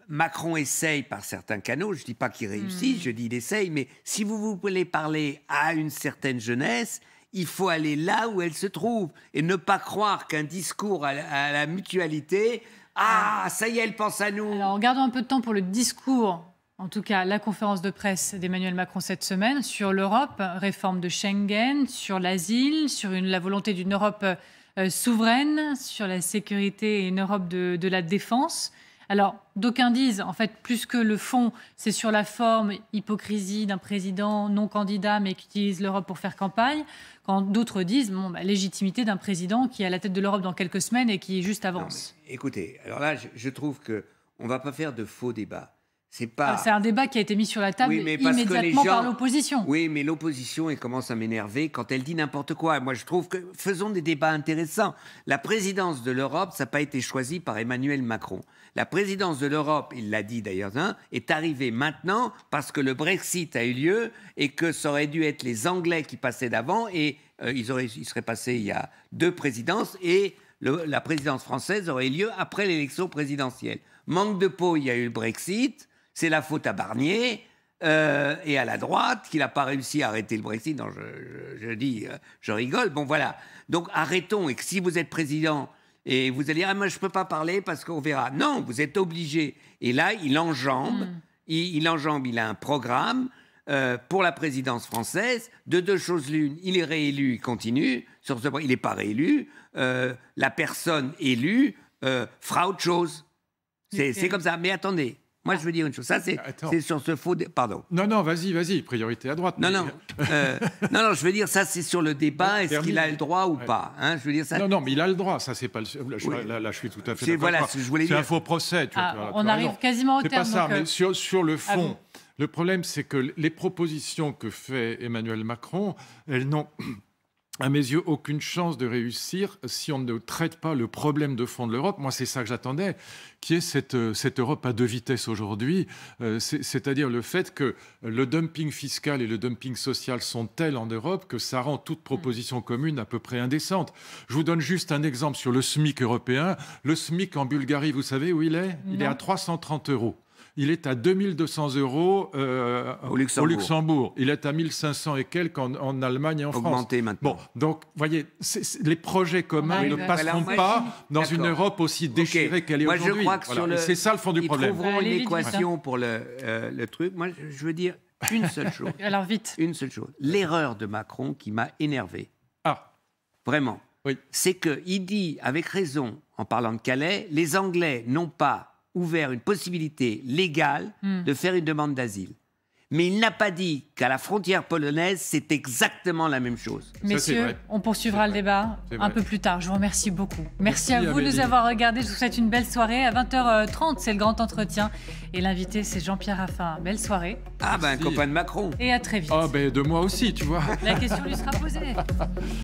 C: Macron essaye par certains canaux, je ne dis pas qu'il réussit, je dis il essaye, mais si vous voulez parler à une certaine jeunesse, il faut aller là où elle se trouve et ne pas croire qu'un discours à la mutualité, ça y est, elle pense à nous.
B: Alors, gardons un peu de temps pour le discours, en tout cas la conférence de presse d'Emmanuel Macron cette semaine, sur l'Europe, réforme de Schengen, sur l'asile, sur la volonté d'une Europe souveraine, sur la sécurité et une Europe de la défense. Alors, d'aucuns disent, en fait, plus que le fond, c'est sur la forme, hypocrisie d'un président non candidat, mais qui utilise l'Europe pour faire campagne. Quand d'autres disent, légitimité d'un président qui est à la tête de l'Europe dans quelques semaines et qui juste avance.
C: Non, écoutez, alors là, je trouve qu'on ne va pas faire de faux débats. C'est
B: un débat qui a été mis sur la table immédiatement par l'opposition.
C: Oui, mais l'opposition, elle commence à m'énerver quand elle dit n'importe quoi. Moi, je trouve que faisons des débats intéressants. La présidence de l'Europe, ça n'a pas été choisi par Emmanuel Macron. La présidence de l'Europe, il l'a dit d'ailleurs, est arrivée maintenant parce que le Brexit a eu lieu et que ça aurait dû être les Anglais qui passaient d'avant et ils seraient passés il y a 2 présidences et la présidence française aurait eu lieu après l'élection présidentielle. Manque de peau, il y a eu le Brexit. C'est la faute à Barnier et à la droite qui n'a pas réussi à arrêter le Brexit. Non, je rigole. Bon, voilà. Donc, arrêtons. Et que si vous êtes président et vous allez dire « moi, je ne peux pas parler parce qu'on verra ». Non, vous êtes obligé. Et là, il enjambe. Il a un programme pour la présidence française. De 2 choses l'une, il est réélu, il continue. Sur ce point, il n'est pas réélu. La personne élue fera autre chose. C'est comme ça. Mais attendez. Moi, je veux dire une chose. Ça, c'est sur ce faux... Pardon.
D: Non, vas-y. Priorité à droite.
C: Non, je veux dire, ça, c'est sur le débat. Est-ce qu'il a le droit ou pas, je veux dire ça...
D: Non, mais il a le droit. Ça, c'est pas... Là, je suis tout à fait d'accord.
C: Voilà ce que je voulais dire.
D: C'est un faux procès.
B: On arrive quasiment au terme.
D: C'est pas ça, mais sur le fond, le problème, c'est que les propositions que fait Emmanuel Macron, elles n'ont... à mes yeux, aucune chance de réussir si on ne traite pas le problème de fond de l'Europe. Moi, c'est ça que j'attendais, qui est cette Europe à 2 vitesses aujourd'hui, c'est-à-dire le fait que le dumping fiscal et le dumping social sont tels en Europe que ça rend toute proposition commune à peu près indécente. Je vous donne juste un exemple sur le SMIC européen. Le SMIC en Bulgarie, vous savez où il est ? Il est à 330 €. Il est à 2200 € au Luxembourg. Il est à 1500 et quelques en Allemagne et en France.
C: Augmenté maintenant.
D: Bon, donc, voyez, les projets communs ne passeront pas dans une Europe aussi déchirée qu'elle est aujourd'hui. C'est ça le fond du problème.
C: Ils trouveront une équation pour le truc. Moi, je veux dire une seule chose.
B: Alors vite.
C: Une seule chose. L'erreur de Macron qui m'a énervé. Vraiment.
D: Oui.
C: C'est qu'il dit, avec raison, en parlant de Calais, les Anglais n'ont pas ouvert une possibilité légale de faire une demande d'asile. Mais il n'a pas dit qu'à la frontière polonaise, c'est exactement la même chose.
B: Messieurs, on poursuivra le débat un peu plus tard. Je vous remercie beaucoup. Merci à vous de nous avoir regardés. Je vous souhaite une belle soirée. À 20h30, c'est le grand entretien. Et l'invité, c'est Jean-Pierre Raffarin. Belle soirée.
C: Un copain de Macron.
B: Et à très vite.
D: De moi aussi, tu vois.
B: La question lui sera posée.